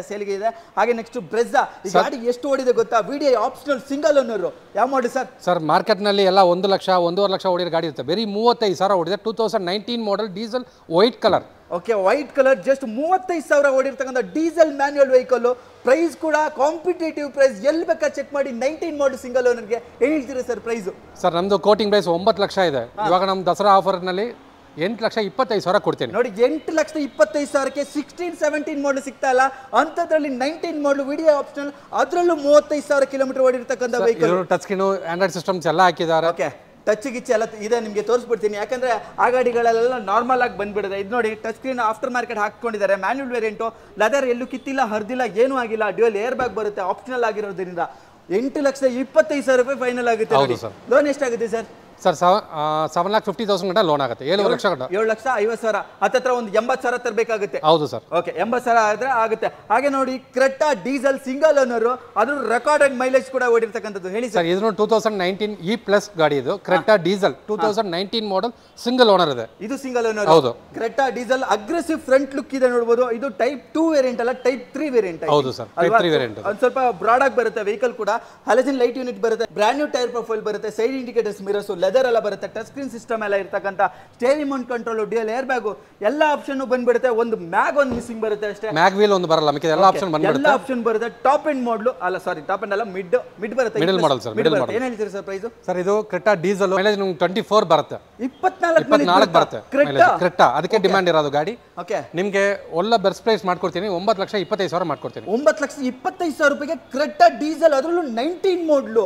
ಸೇಲ್ಗೆ ಇದೆ. ಹಾಗೆ ನೆಕ್ಸ್ಟ್ ಬ್ರೆಝಾ, ಈ ಗಾಡಿ ಎಷ್ಟು ಓಡಿದೆ ಗೊತ್ತಾ? Video optional single owner. ಯಾವ ಮಾಡಿ ಸರ್? ಸರ್ ಮಾರ್ಕೆಟ್ ನಲ್ಲಿ ಎಲ್ಲ 1 ಲಕ್ಷ 1.5 ಲಕ್ಷ ಓಡಿರೋ ಗಾಡಿ ಇರುತ್ತೆ, ಬರೀ 35,000 ಓಡಿದೆ. 2019 model, diesel, white colour. Okay, white colour, just 35,000 ಓಡಿರ್ತಕ್ಕಂಥ ಡೀಸೆಲ್ ಮ್ಯಾನ್ಯುವಲ್ ವೆಹಿಕಲ್. ಪ್ರೈಸ್ ಕೂಡ ಕಾಂಪಿಟೇಟಿವ್ ಪ್ರೈಸ್, ಎಲ್ಲಿ ಬೇಕಾ ಚೆಕ್ ಮಾಡಿ. 19 ಮಾಡಲ್ ಸಿಂಗಲ್ ಓನರ್ಗೆ ಏನ್ ಹೇಳ್ತೀರಾ ಸರ್ ಪ್ರೈಸ್? ಸರ್ ನಮ್ದು ಕೋಟಿಂಗ್ ಪ್ರೈಸ್ 9 ಲಕ್ಷ ಇದೆ. ಇವಾಗ ನಮ್ಮ ದಸರಾ ಆಫರ್ ನಲ್ಲಿ 8,25,000 ಕೊಡ್ತೀನಿ. ನೋಡಿ, 8,25,000ಕ್ಕೆ 16, 17 ಮಾಡಲ್ ಸಿಗ್ತಾ ಇಲ್ಲ. ಅಂತದ್ರಲ್ಲಿ 19 ಮಾಡಲ್ ವಿಡಿಯೋ ಆಪ್ಷನಲ್, ಅದರಲ್ಲೂ 35,000 ಕಿಲೋಮೀಟರ್ ಓಡಿರ್ತಕ್ಕಂಥ vehicle. Touch screen, Android systems ಎಲ್ಲ ಹಾಕಿದ್ದಾರೆ. ಓಕೆ, ಟಚ್ ಗಿಚ್ ಎಲ್ಲ ಇದೆ, ನಿಮಗೆ ತೋರಿಸ್ಬಿಡ್ತೀನಿ. ಯಾಕಂದ್ರೆ ಆ ಗಾಡಿಗಳೆಲ್ಲ ನಾರ್ಮಲ್ ಆಗಿ ಬಂದ್ಬಿಡುತ್ತೆ. ಇದು ನೋಡಿ, ಟಚ್ ಸ್ಕ್ರೀನ್ ಆಫ್ಟರ್ ಮಾರ್ಕೆಟ್ ಹಾಕೊಂಡಿದ್ದಾರೆ. ಮ್ಯಾನ್ಯುವಲ್ ವೇರಿಯಂಟು, ಲೆದರ್ ಎಲ್ಲೂ ಕಿತ್ತಿಲ್ಲ, ಹರಿದಿಲ್ಲ, ಏನೂ ಆಗಿಲ್ಲ. ಡ್ಯೂಯಲ್ ಏರ್ ಬ್ಯಾಗ್ ಬರುತ್ತೆ, ಆಪ್ಷನಲ್ ಆಗಿರೋದ್ರಿಂದ 8,25,000 ರೂಪಾಯಿ ಫೈನಲ್ ಆಗುತ್ತೆ. ಲೋನ್ ಎಷ್ಟಾಗುತ್ತೆ ಸರ್? ಸರ್ 7,50,000 ಗಂಟ ಲೋನ್ ಆಗುತ್ತೆ 7 ಲಕ್ಷ ಗಂಟ 7,50,000 ಹತ್ತತ್ರ ಒಂದು 80,000 ತರಬೇಕಾಗುತ್ತೆ ಹೌದು ಸರ್ ಓಕೆ 80,000 ಆದ್ರೆ ಆಗುತ್ತೆ ಹಾಗೆ ನೋಡಿ ಕ್ರೆಟಾ ಡೀಸೆಲ್ ಸಿಂಗಲ್ ಓನರ್ ಅದು ರೆಕಾರ್ಡೆಡ್ ಮೈಲೇಜ್ ಕೂಡ ಓಡಿರ್ತಕ್ಕಂಥದ್ದು ಹೇಳಿ ಸರ್ ಇದು 2019 ಇ ಪ್ಲಸ್ ಗಾಡಿ ಇದು Creta diesel 2019 model single owner ಇದೆ ಇದು ಸಿಂಗಲ್ ಓನರ್ ಹೌದು Creta diesel aggressive front look ಇದೆ ನೋಡಬಹುದು ಇದು ಟೈಪ್ 2 ವೇರಿಯಂಟ್ ಅಲ್ಲ ಟೈಪ್ 3 ವೇರಿಯಂಟ್ ಹೌದು ಸರ್ ಟೈಪ್ 3 ವೇರಿಯಂಟ್ ಒಂದು ಸ್ವಲ್ಪ ಬ್ರಾಡ್ ಆಗಿ ಬರುತ್ತೆ ವೆಹಿಕಲ್ ಕೂಡ ಹಲಜಿನ್ ಲೈಟ್ ಯೂನಿಟ್ ಬರುತ್ತೆ ಬ್ರಾಂಡ್ ನ್ಯೂ ಟೈರ್ ಪ್ರೊಫೈಲ್ ಬರುತ್ತೆ ಸೈಡ್ ಇಂಡಿಕೇಟರ್ಸ್ ಮಿರರ್ಸ್ ಲೆದರ್ ಎಲ್ಲ ಬರುತ್ತೆ ಟಚ್ ಸ್ಕ್ರೀನ್ ಸಿಸ್ಟಮ್ ಎಲ್ಲ ಇರ್ತಕ್ಕಂಥ steering mount control dual air bag ಎಲ್ಲ ಆಪ್ಷನ್ ಬಂದ್ಬಿಡುತ್ತೆ ಒಂದು ಮ್ಯಾಗ್ ಒಂದು ಮಿಸ್ಸಿಂಗ್ ಬರುತ್ತೆ ಅಷ್ಟೇ ಮ್ಯಾಗ್ ವೀಲ್ ಒಂದು ಬರಲ್ಲ ಮಿಕ್ಕಿದ ಎಲ್ಲ ಆಪ್ಷನ್ ಬಂದ್ಬಿಡುತ್ತೆ ಎಲ್ಲ ಆಪ್ಷನ್ ಬರುತ್ತೆ ಟಾಪ್ ಎಂಡ್ ಮಾಡಲ್ ಅಲ್ಲ ಸಾರಿ ಟಾಪ್ ಎಂಡ್ ಅಲ್ಲ ಮಿಡ್ ಬರುತ್ತೆ middle model sir middle model ಏನು ಹೇಳ್ತೀರಾ ಸರ್ ಪ್ರೈಸ್ ಸರ್ ಇದು ಕ್ರೆಟಾ ಡೀಸೆಲ್ ಮೈಲೇಜ್ ನಿಮಗೆ 24 ಬರುತ್ತೆ 24 ಬರುತ್ತೆ ಕ್ರೆಟಾ ಅದಕ್ಕೆ ಡಿಮಾಂಡ್ ಇರೋದು ಗಾಡಿ ಓಕೆ ನಿಮಗೆ ಒಳ್ಳೆ ಬೆಸ್ಟ್ ಪ್ರೈಸ್ ಮಾಡ್ಕೊಡ್ತೀನಿ 9,25,000 ಮಾಡ್ಕೊಡ್ತೀನಿ 9,25,000 ರೂಪಾಯಿಗೆ ಕ್ರೆಟಾ ಡೀಸೆಲ್ ಅದರಲ್ಲೂ 19 ಮಾಡಲ್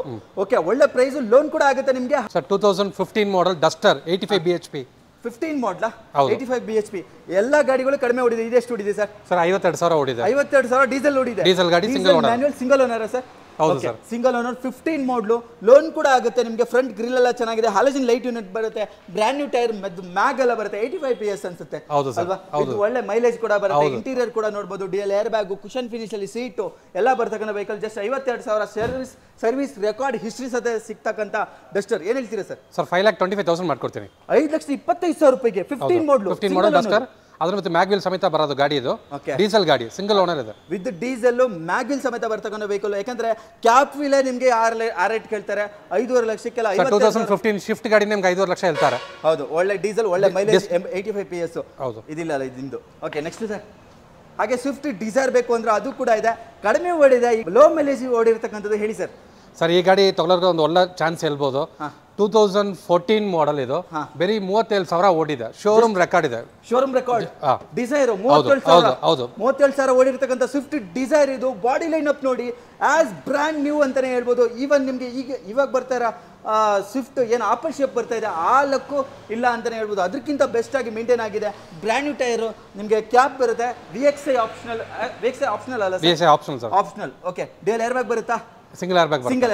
ಓಕೆ ಒಳ್ಳೆ ಪ್ರೈಸ್ ಲೋನ್ ಕೂಡ ಆಗುತ್ತೆ ನಿಮಗೆ ಸರ್ 2015 ಮಾಡೆಲ್ ಡಸ್ಟರ್ 85 bhp 15 ಮಾಡಲ್ 85 bhp ಎಲ್ಲ ಗಾಡಿಗಳು ಕಡಿಮೆ ಓಡಿದೆ ಇದೆಷ್ಟು ಓಡಿದೆ ಸರ್ ಸರ್ 52,000 ಓಡಿದೆ 52,000 ಡೀಸೆಲ್ ಓಡಿದೆ ಡೀಸೆಲ್ ಗಾಡಿ single owner manual single owner sir ಹೌದು ಸರ್ ಸಿಂಗಲ್ ಓನರ್ 15 ಮಾಡಲ್ ಲೋನ್ ಕೂಡ ಆಗುತ್ತೆ ನಿಮಗೆ ಫ್ರಂಟ್ ಗ್ರಿಲ್ ಎಲ್ಲ ಚೆನ್ನಾಗಿದೆ ಹಲಜಿನ್ ಲೈಟ್ ಯೂನಿಟ್ ಬರುತ್ತೆ ಬ್ರಾಂಡ್ ನ್ಯೂ ಟೈರ್ ಮ್ಯಾಗ್ ಎಲ್ಲ ಬರುತ್ತೆ 85 PS ಅನ್ಸುತ್ತೆ ಹೌದು ಸರ್ ಇದು ಒಳ್ಳೆ ಮೈಲೇಜ್ ಕೂಡ ಬರುತ್ತೆ ಇಂಟೀರಿಯರ್ ಕೂಡ ನೋಡಬಹುದು DL air bag cushion finish ಅಲ್ಲಿ ಸೀಟ್ ಎಲ್ಲ ಬರ್ತಕ್ಕಂಥ vehicle just 52,000 service record history ಸತೆ ಸಿಗ್ತಕ್ಕಂಥ ಡಸ್ಟರ್ ಏನ್ ಹೇಳ್ತೀರಾ ಸರ್ ಸರ್ 5,25,000 ಮಾಡ್ಕೊಡ್ತೀನಿ 5,25,000 ರೂಪಾಯಿಗೆ 15 ಮಾಡಲ್ ಡಸ್ಟರ್ ಅದ್ರ ಮತ್ತೆ ಮ್ಯಾಗ್ವಿಲ್ ಸಮೇತ ಬರೋದು ಗಾಡಿ ಇದು ಡೀಸೆಲ್ ಗಾಡಿ ಸಿಂಗಲ್ ಓನರ್ ಇದೆ ವಿತ್ ಡೀಸೆಲ್ ಮ್ಯಾಗ್ವಿಲ್ ಸಮೇತ ಬರ್ತಕ್ಕಂಥ ವೆಹಿಕಲ್ ಯಾಕಂದ್ರೆ ಕ್ಯಾಪ್ ವೀಲ್ ನಿಮಗೆ ಆ ರೇಟ್ ಕೇಳ್ತಾರೆ 5.5 ಲಕ್ಷಕ್ಕೆಲ್ಲ 2015 ಶಿಫ್ಟ್ ಗಾಡಿ ನಿಮ್ಗೆ 5.5 ಲಕ್ಷ ಹೇಳ್ತಾರೆ ಹೌದು ಒಳ್ಳೆ ಡೀಸೆಲ್ ಒಳ್ಳೆ ಮೈಲೇಜ್ 85 PS ಹೌದು ಇದಿಲ್ಲ ಇದಿಂದು ಓಕೆ ನೆಕ್ಸ್ಟ್ ಸರ್ ಹಾಗೆ ಸ್ವಿಫ್ಟ್ ಡಿಸೈರ್ ಬೇಕು ಅಂದ್ರೆ ಅದು ಕೂಡ ಇದೆ ಕಡಿಮೆ ಓಡಿದೆ ಲೋ ಮೈಲೇಜ್ ಓಡಿರ್ತಕ್ಕಂಥದ್ದು ಹೇಳಿ ಸರ್ ಸರ್ ಈ ಗಾಡಿ ತಗೊಳ್ಳೋಕೆ ಒಂದು ಒಳ್ಳೆ ಚಾನ್ಸ್ ಹೇಳ್ಬೋದು 2014 ಮಾಡೆಲ್ ಇದು ಬರೀ 37,000 ಓಡಿದೆ ಶೋರೂಮ್ ರೆಕಾರ್ಡ್ ಇದೆ ಶೋರೂಮ್ ರೆಕಾರ್ಡ್ ಡಿಸೈರ್ 37,000 ಓಡಿರ್ತಕ್ಕಂಥ ಸ್ವಿಫ್ಟ್ ಡಿಸೈರ್ ಇದು ಬಾಡಿ ಲೈನ್ ಅಪ್ ನೋಡಿ ಆಸ್ ಬ್ರ್ಯಾಂಡ್ ನ್ಯೂ ಅಂತಾನೆ ಹೇಳ್ಬೋದು ಈವನ್ ನಿಮ್ಗೆ ಇವಾಗ ಬರ್ತಾರ ಸ್ವಿಫ್ಟ್ ಏನು ಆಪಲ್ ಶೇಪ್ ಬರ್ತಾ ಇದೆ ಆ ಲಕ್ಕು ಇಲ್ಲ ಅಂತಾನೆ ಹೇಳ್ಬೋದು ಅದಕ್ಕಿಂತ ಬೆಸ್ಟ್ ಆಗಿ ಮೇಂಟೈನ್ ಆಗಿದೆ ಬ್ರ್ಯಾಂಡ್ ನ್ಯೂ ಟೈರ್ ನಿಮಗೆ ಕ್ಯಾಪ್ ಬರುತ್ತೆ VXI ಆಪ್ಷನಲ್ ಅಲ್ಲ optional okay dual air bag ಬರುತ್ತಾ ಸಿಂಗಲ್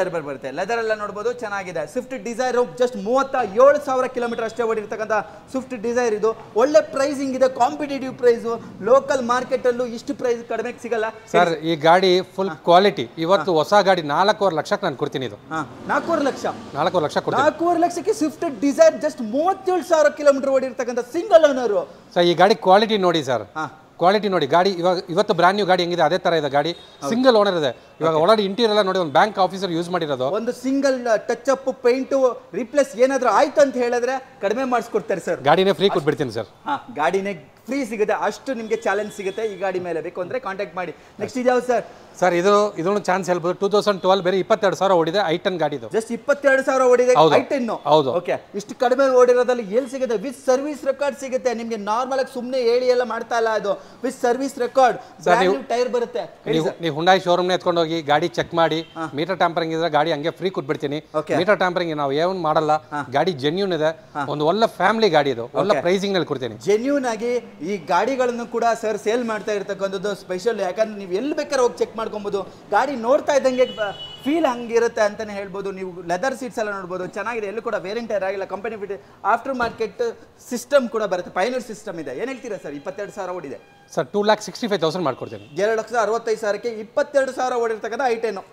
ಏರ್ ಬ್ಯಾಗ್ ಬರುತ್ತೆ ಲೆದರ್ ಎಲ್ಲ ನೋಡಬಹುದು ಚೆನ್ನಾಗಿದೆ ಸ್ವಿಫ್ಟ್ ಡಿಸೈರ್ ಜಸ್ಟ್ 37,000 ಕಿಲೋಮೀಟರ್ ಅಷ್ಟೇ ಓಡಿರ್ತಕ್ಕಂಥ ಸ್ವಿಫ್ಟ್ ಡಿಸೈರ್ ಇದು ಒಳ್ಳೆ ಪ್ರೈಸಿಂಗ್ ಇದೆ ಕಾಂಪಿಟೇಟಿವ್ ಪ್ರೈಸ್ ಲೋಕಲ್ ಮಾರ್ಕೆಟ್ ಅಲ್ಲೂ ಇಷ್ಟು ಪ್ರೈಸ್ ಕಡಿಮೆ ಸಿಗಲ್ಲ ಸರ್ ಈ ಗಾಡಿ ಫುಲ್ ಕ್ವಾಲಿಟಿ ಇವತ್ತು ಹೊಸ ಗಾಡಿ 4.5 ಲಕ್ಷಕ್ಕೆ ನಾನು ಕೊಡ್ತೀನಿ ಇದು 4.5 ಲಕ್ಷ 4.5 ಲಕ್ಷ 4.5 ಲಕ್ಷಕ್ಕೆ ಸ್ವಿಫ್ಟ್ ಡಿಸೈರ್ ಜಸ್ಟ್ 37,000 ಕಿಲೋಮೀಟರ್ ಓಡಿರ್ತಕ್ಕಂಥ ಸಿಂಗಲ್ ಓನರ್ ಸರ್ ಈ ಗಾಡಿ ಕ್ವಾಲಿಟಿ ನೋಡಿ ಸರ್ ಕ್ವಾಲಿಟಿ ನೋಡಿ ಗಾಡಿ ಇವತ್ತು ಬ್ರ್ಯಾಂಡ್ ನ್ಯೂ ಗಾಡಿ ಹೆಂಗಿದೆ ಅದೇ ತರ ಇದೆ ಗಾಡಿ ಸಿಂಗಲ್ ಓನರ್ ಇದೆ ಇವಾಗ ಆಲ್ರೆಡಿ ಇಂಟೀರಿಯರ್ ಎಲ್ಲ ನೋಡಿ ಒಂದು ಬ್ಯಾಂಕ್ ಆಫೀಸರ್ ಯೂಸ್ ಮಾಡಿರೋದು ಒಂದು single touch up paint replace ಏನಾದ್ರೂ ಆಯ್ತು ಅಂತ ಹೇಳಿದ್ರೆ ಕಡಿಮೆ ಮಾಡಿಸ್ಕೊಡ್ತಾರೆ ಸರ್ ಗಾಡಿನೇ ಫ್ರೀ ಕೊಟ್ಬಿಡ್ತೀನಿ ಸರ್ ಗಾಡಿನೇ ಫ್ರೀ ಸಿಗುತ್ತೆ ಅಷ್ಟು ನಿಮಗೆ ಚಾಲೆಂಜ್ ಸಿಗುತ್ತೆ ಈ ಗಾಡಿ ಮೇಲೆ ಬೇಕು ಅಂದ್ರೆ ಕಾಂಟ್ಯಾಕ್ಟ್ ಮಾಡಿ ನೆಕ್ಸ್ಟ್ ಇದ್ಯಾವ ಸರ್ ಸರ್ ಇದೊಂದು ಚಾನ್ಸ್ ಹೇಳ್ಬೋದು 2012 ಬೇರೆ 22,000 ಓಡಿದೆ i10 ಗಾಡಿ ಇದು ಜಸ್ಟ್ 22,000 ಓಡಿದೆ i10 ಹೌದು ಓಕೆ ಇಷ್ಟು ಕಡಿಮೆ ಓಡಿರೋದ್ರಲ್ಲಿ ಎಲ್ಲಿ ಸಿಗುತ್ತೆ ವಿತ್ ಸರ್ವಿಸ್ ರೆಕಾರ್ಡ್ ಸಿಗುತ್ತೆ ನಿಮಗೆ ನಾರ್ಮಲ್ ಆಗಿ ಸುಮ್ಮನೆ ಹೇಳಿ ಎಲ್ಲ ಮಾಡ್ತಾ ಇಲ್ಲ ಅದು ವಿತ್ ಸರ್ವಿಸ್ ರೆಕಾರ್ಡ್ ಟೈರ್ ಬರುತ್ತೆ ನೀವು ಹುಂಡಾಯಿ ಶೋರೂಮ್ ನ ಎತ್ಕೊಂಡು ಹೋಗಿ ಗಾಡಿ ಚೆಕ್ ಮಾಡಿ ಮೀಟರ್ ಟ್ಯಾಂಪರಿಂಗ್ ಇದ್ರೆ ಗಾಡಿ ಹಂಗೆ ಫ್ರೀ ಕೊಟ್ಬಿಡ್ತೀನಿ ಮೀಟರ್ ಟ್ಯಾಂಪರಿಂಗ್ ನಾವು ಏನು ಮಾಡಲ್ಲ ಗಾಡಿ ಜೆನ್ಯೂನ್ ಇದೆ ಒಂದು ಒಳ್ಳೆ ಫ್ಯಾಮಿಲಿ ಗಾಡಿ ಇದು ಒಳ್ಳೆ ಪ್ರೈಸಿಂಗ್ ನಲ್ಲಿ ಕೊಡ್ತೀನಿ ಜೆನ್ಯೂನ್ ಆಗಿ ಈ ಗಾಡಿಗಳನ್ನು ಕೂಡ ಸರ್ ಸೇಲ್ ಮಾಡ್ತಾ ಇರ್ತಕ್ಕಂಥದ್ದು ಸ್ಪೆಷಲ್ ಯಾಕಂದ್ರೆ ನೀವು ಎಲ್ಲಿ ಬೇಕಾದ್ರೆ ಹೋಗಿ ಚೆಕ್ ಮಾಡ್ಕೊಬಹುದು ಗಾಡಿ ನೋಡ್ತಾ ಇದ್ದಂಗೆ ಫೀಲ್ ಹಂಗಿರುತ್ತೆ ಅಂತಾನೆ ಹೇಳ್ಬೋದು ನೀವು ಲೆದರ್ ಸೀಟ್ಸ್ ಎಲ್ಲ ನೋಡ್ಬೋದು ಚೆನ್ನಾಗಿದೆ ಎಲ್ಲೂ ಕೂಡ ವೇರಿಯಂಟ್ ಆಗಿಲ್ಲ company fit after market system ಕೂಡ ಬರುತ್ತೆ ಪೈನರ್ ಸಿಸ್ಟಮ್ ಇದೆ ಏನು ಹೇಳ್ತೀರಾ ಸರ್ 22,000 ಓಡಿದೆ ಸರ್ 2,65,000 ಮಾಡ್ಕೊಡ್ತೀನಿ 2,65,000ಕ್ಕೆ 22,000 ಓಡಿರ್ತಕ್ಕಂಥ i10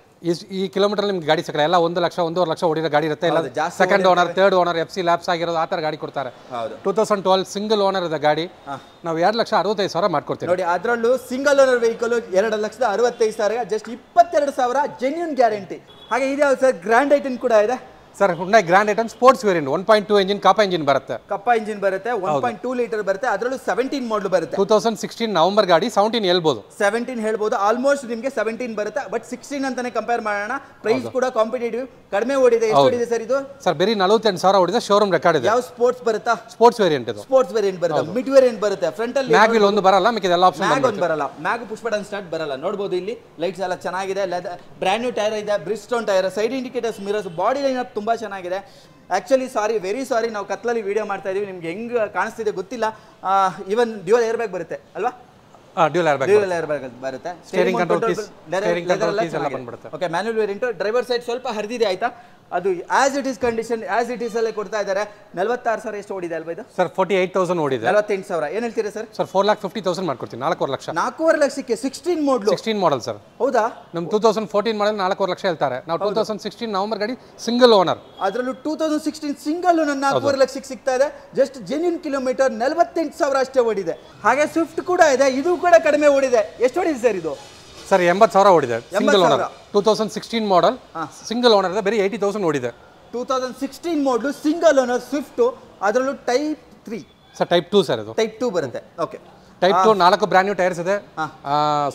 ಈ ಕಿಲೋಮೀಟರ್ ನಿಮ್ಗೆ ಗಾಡಿ ಸಿಗಲ್ಲ ಎಲ್ಲ 1 ಲಕ್ಷ 1.5 ಲಕ್ಷ ಓಡಿರೋ ಗಾಡಿ ಇರುತ್ತೆ ಇಲ್ಲ second owner third owner FC lapse ಆಗಿರೋದು ಆ ಥರ ಗಾಡಿ ಕೊಡ್ತಾರೆ 2012 ಸಿಂಗಲ್ ಓನರ್ ಇದೆ ಗಾಡಿ ನಾವು 2,65,000 ಮಾಡ್ಕೊಡ್ತೀವಿ ನೋಡಿ ಅದರಲ್ಲೂ single owner vehicle 2,65,000 just 22,000 genuine guarantee ಹಾಗೆ ಇದೆ ಸರ್ ಗ್ರ್ಯಾಂಡ್ ಐಟನ್ ಕೂಡ ಇದೆ sir Hyundai grand i ten sports variant 1.2 engine ಕಪ್ಪ ಇಂಜಿನ್ ಬರುತ್ತೆ 1.2 ಲೀಟರ್ ಬರುತ್ತೆ ಅದರಲ್ಲೂ 17 ಮಾಡಲ್ ಬರುತ್ತೆ 2016 ನವೆಂಬರ್ ಗಾಡಿ 17 ಹೇಳ್ಬೋದು 17 ಹೇಳ್ಬೋದು ಆಲ್ಮೋಸ್ಟ್ ನಿಮಗೆ 17 ಬರುತ್ತೆ ಬಟ್ 16 ಅಂತಾನೆ ಕಂಪೇರ್ ಮಾಡೋಣ ಪ್ರೈಸ್ ಕೂಡ ಕಾಂಪಿಟೇಟಿವ್ ಕಡಿಮೆ ಓಡಿದೆ ಎಷ್ಟು ಓಡಿದೆ ಸರ್ ಇದು ಸರ್ ಬರೀ 48,000 ಓಡಿದೆ ಶೋರೂಮ್ ರೆಕಾರ್ಡ್ ಇದೆ ಯಾವ ಸ್ಪೋರ್ಟ್ಸ್ ಬರುತ್ತಾ ಸ್ಪೋರ್ಟ್ಸ್ ವೇರಿಯಂಟ್ ಇದು ಸ್ಪೋರ್ಟ್ಸ್ ವೇರಿಯಂಟ್ ಬರುತ್ತೆ ಮಿಡ್ ವೇರಿಯಂಟ್ ಬರುತ್ತೆ ಫ್ರಂಟ್ ಅಲ್ಲಿ ಮ್ಯಾಗ್ ವೀಲ್ ಒಂದು ಬರಲ್ಲ ಮಿಕ್ಕಿದ ಎಲ್ಲ ಆಪ್ಷನ್ ಮ್ಯಾಗ್ ಬರಲ್ಲ ಮ್ಯಾಗ್ ಪುಷ್ ಬಟನ್ ಸ್ಟಾರ್ಟ್ ಬರಲ್ಲ ನೋಡಬಹುದು ಇಲ್ಲಿ ಲೈಟ್ಸ್ ಎಲ್ಲ ಚೆನ್ನಾಗಿದೆ ಬ್ರ್ಯಾಂಡ್ ನ್ಯೂ ಟೈರ್ ಇದೆ ಬ್ರಿಸ್ಟೋನ್ tyre side indicators mirrors body line up ತುಂಬಾ ಚೆನ್ನಾಗಿದೆ ಆಕ್ಚುಲಿ ವೆರಿ ಸಾರಿ ನಾವು ಕತ್ಲಲ್ಲಿ ವಿಡಿಯೋ ಮಾಡ್ತಾ ಇದೀವಿ ನಿಮ್ಗೆ ಹೆಂಗ್ ಕಾಣಿಸ್ತಿದೆ ಗೊತ್ತಿಲ್ಲ ಇವನ್ ಡ್ಯೂಯಲ್ ಏರ್ ಬ್ಯಾಗ್ ಬರುತ್ತೆ ಅಲ್ವಾ ಡ್ಯೂಯಲ್ ಏರ್ ಬ್ಯಾಗ್ ಬರುತ್ತೆ ಸ್ಟೀರಿಂಗ್ ಕಂಟ್ರೋಲ್ ಕೀಸ್ ಎಲ್ಲ ಬಂದ್ಬಿಡುತ್ತೆ okay manual variant driver side ಸ್ವಲ್ಪ ಹರಿದಿದೆ ಆಯ್ತಾ ಅದು as it is condition as it is ಅಲ್ಲೇ ಕೊಡ್ತಾ ಇದ್ದಾರೆ. 46,000 ಎಷ್ಟು ಓಡಿದೆ ಅಲ್ವಾ ಇದು ಸರ್ 48,000 ಓಡಿದೆ. 48,000 ಏನ್ ಹೇಳ್ತೀರಾ ಸರ್? ಸರ್ 4,50,000 ಮಾಡ್ಕೊಡ್ತೀನಿ. 4.5 ಲಕ್ಷ. 4.5 ಲಕ್ಷಕ್ಕೆ 16 ಮಾಡಲ್. 16 ಮಾಡಲ್ ಸರ್. ಹೌದಾ? ನಮ್ಮ 2014 ಮಾಡಲ್ 4.5 ಲಕ್ಷ ಹೇಳ್ತಾರೆ. ನಾವು 2016 ನವೆಂಬರ್ ಗಾಡಿ ಸಿಂಗಲ್ ಓನರ್. ಅದರಲ್ಲೂ 2016 ಸಿಂಗಲ್ ಓನರ್ 4.5 ಲಕ್ಷಕ್ಕೆ ಸಿಗ್ತಾ ಇದೆ. ಜಸ್ಟ್ ಜೆನ್ಯೂನ್ ಕಿಲೋಮೀಟರ್ 48,000 ಅಷ್ಟೇ ಓಡಿದೆ. ಹಾಗೆ ಸ್ವಿಫ್ಟ್ ಕೂಡ ಇದೆ, ಇದು ಕೂಡ ಕಡಿಮೆ ಓಡಿದೆ. ಎಷ್ಟು ಓಡಿದೆ ಸರ್ ಇದು? ಸರ್ 80,000 ಓಡಿದೆ. ಸಿಂಗಲ್ ಓನರ್ 2016 ಮಾಡಲ್ ಸಿಂಗಲ್ ಓನರ್ ಇದೆ. ಬರೀ 80,000 ಓಡಿದೆ. 2016 ಮಾಡಲ್ ಸಿಂಗಲ್ ಓನರ್ ಸ್ವಿಫ್ಟ್, ಅದರಲ್ಲೂ ಟೈಪ್ 3 ಸರ್. ಟೈಪ್ 2 ಸರ್ ಇದು. ಟೈಪ್ 2 ಬರುತ್ತೆ. Okay. Type 2 4 brand new tyres ಇದೆ.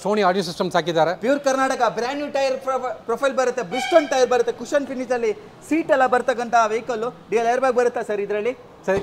ಸೋನಿ ಆಡಿಯೋ ಸಿಸ್ಟಮ್ಸ್ ಹಾಕಿದ್ದಾರೆ. Pure Karnataka brand new tyre profile ಬರುತ್ತೆ. ಬ್ರಿಸ್ಟನ್ ಟೈರ್ ಬರುತ್ತೆ. ಕುಶನ್ ಫಿನಿಶ್ ಅಲ್ಲಿ ಸೀಟ್ ಎಲ್ಲ ಬರ್ತಕ್ಕಂತ ವೆಹಿಕಲ್. ಡಿಎಲ್ ಏರ್ ಬ್ಯಾಗ್ ಬರುತ್ತಾ ಸರ್ ಇದರಲ್ಲಿ? ಸರ್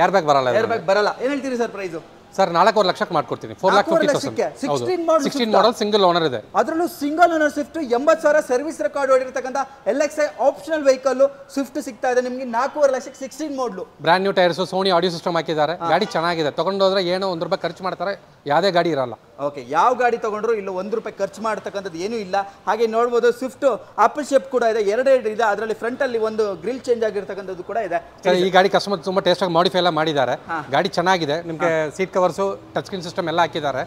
ಏರ್ ಬ್ಯಾಗ್ ಬರಲ್ಲ. ಏರ್ ಬ್ಯಾಗ್ ಬರಲ್ಲ. ಏನ್ ಹೇಳ್ತೀರಿ ಸರ್ ಪ್ರೈಸ್? ಸರ್ 4.5 ಲಕ್ಷಕ್ಕೆ ಮಾಡ್ಕೊಡ್ತೀನಿ. 4,50,000. 16 ಮಾಡಲ್ ಸಿಂಗಲ್ ಓನರ್ ಇದೆ. ಅದರಲ್ಲೂ single owner Swift 80,000 service record ಹೊಡಿರ್ತಕ್ಕಂಥ LXi ಆಪ್ಷನಲ್ ವೆಹಿಕಲ್ ಸ್ವಿಫ್ಟ್ ಸಿಗ್ತಾ ಇದೆ ನಿಮಗೆ 4.5 ಲಕ್ಷಕ್ಕೆ. 16 model brand new tyres, Sony audio system ಹಾಕಿದ್ದಾರೆ. ಗಾಡಿ ಚೆನ್ನಾಗಿದೆ. ತಗೊಂಡೋದ್ರೆ ಏನೋ ₹1 ಖರ್ಚು ಮಾಡ್ತಾರೆ, ಯಾವುದೇ ಗಾಡಿ ಇರಲ್ಲ. ಓಕೆ. ಯಾವ ಗಾಡಿ ತಗೊಂಡ್ರು ಇಲ್ಲ ₹1 ಖರ್ಚು ಮಾಡ್ತಕ್ಕಂಥದ್ದು ಏನೂ ಇಲ್ಲ. ಹಾಗೆ ನೋಡ್ಬೋದು ಸ್ವಿಫ್ಟ್ ಆಪಲ್ ಶೇಪ್ ಕೂಡ ಇದೆ. ಎರಡೆರಡು ಇದೆ. ಅದರಲ್ಲಿ ಫ್ರಂಟ್ ಅಲ್ಲಿ ಒಂದು ಗ್ರಿಲ್ ಚೇಂಜ್ ಆಗಿರ್ತಕ್ಕಂಥದ್ದು ಕೂಡ ಇದೆ. ಈ ಗಾಡಿ ಕಸ್ಟಮರ್ ತುಂಬಾ ಟೇಸ್ಟ್ ಆಗಿ ಮಾಡಿಫೈ ಎಲ್ಲ ಮಾಡಿದ್ದಾರೆ. ಗಾಡಿ ಚೆನ್ನಾಗಿದೆ. ನಿಮಗೆ seat covers, touch screen system ಎಲ್ಲ ಹಾಕಿದ್ದಾರೆ.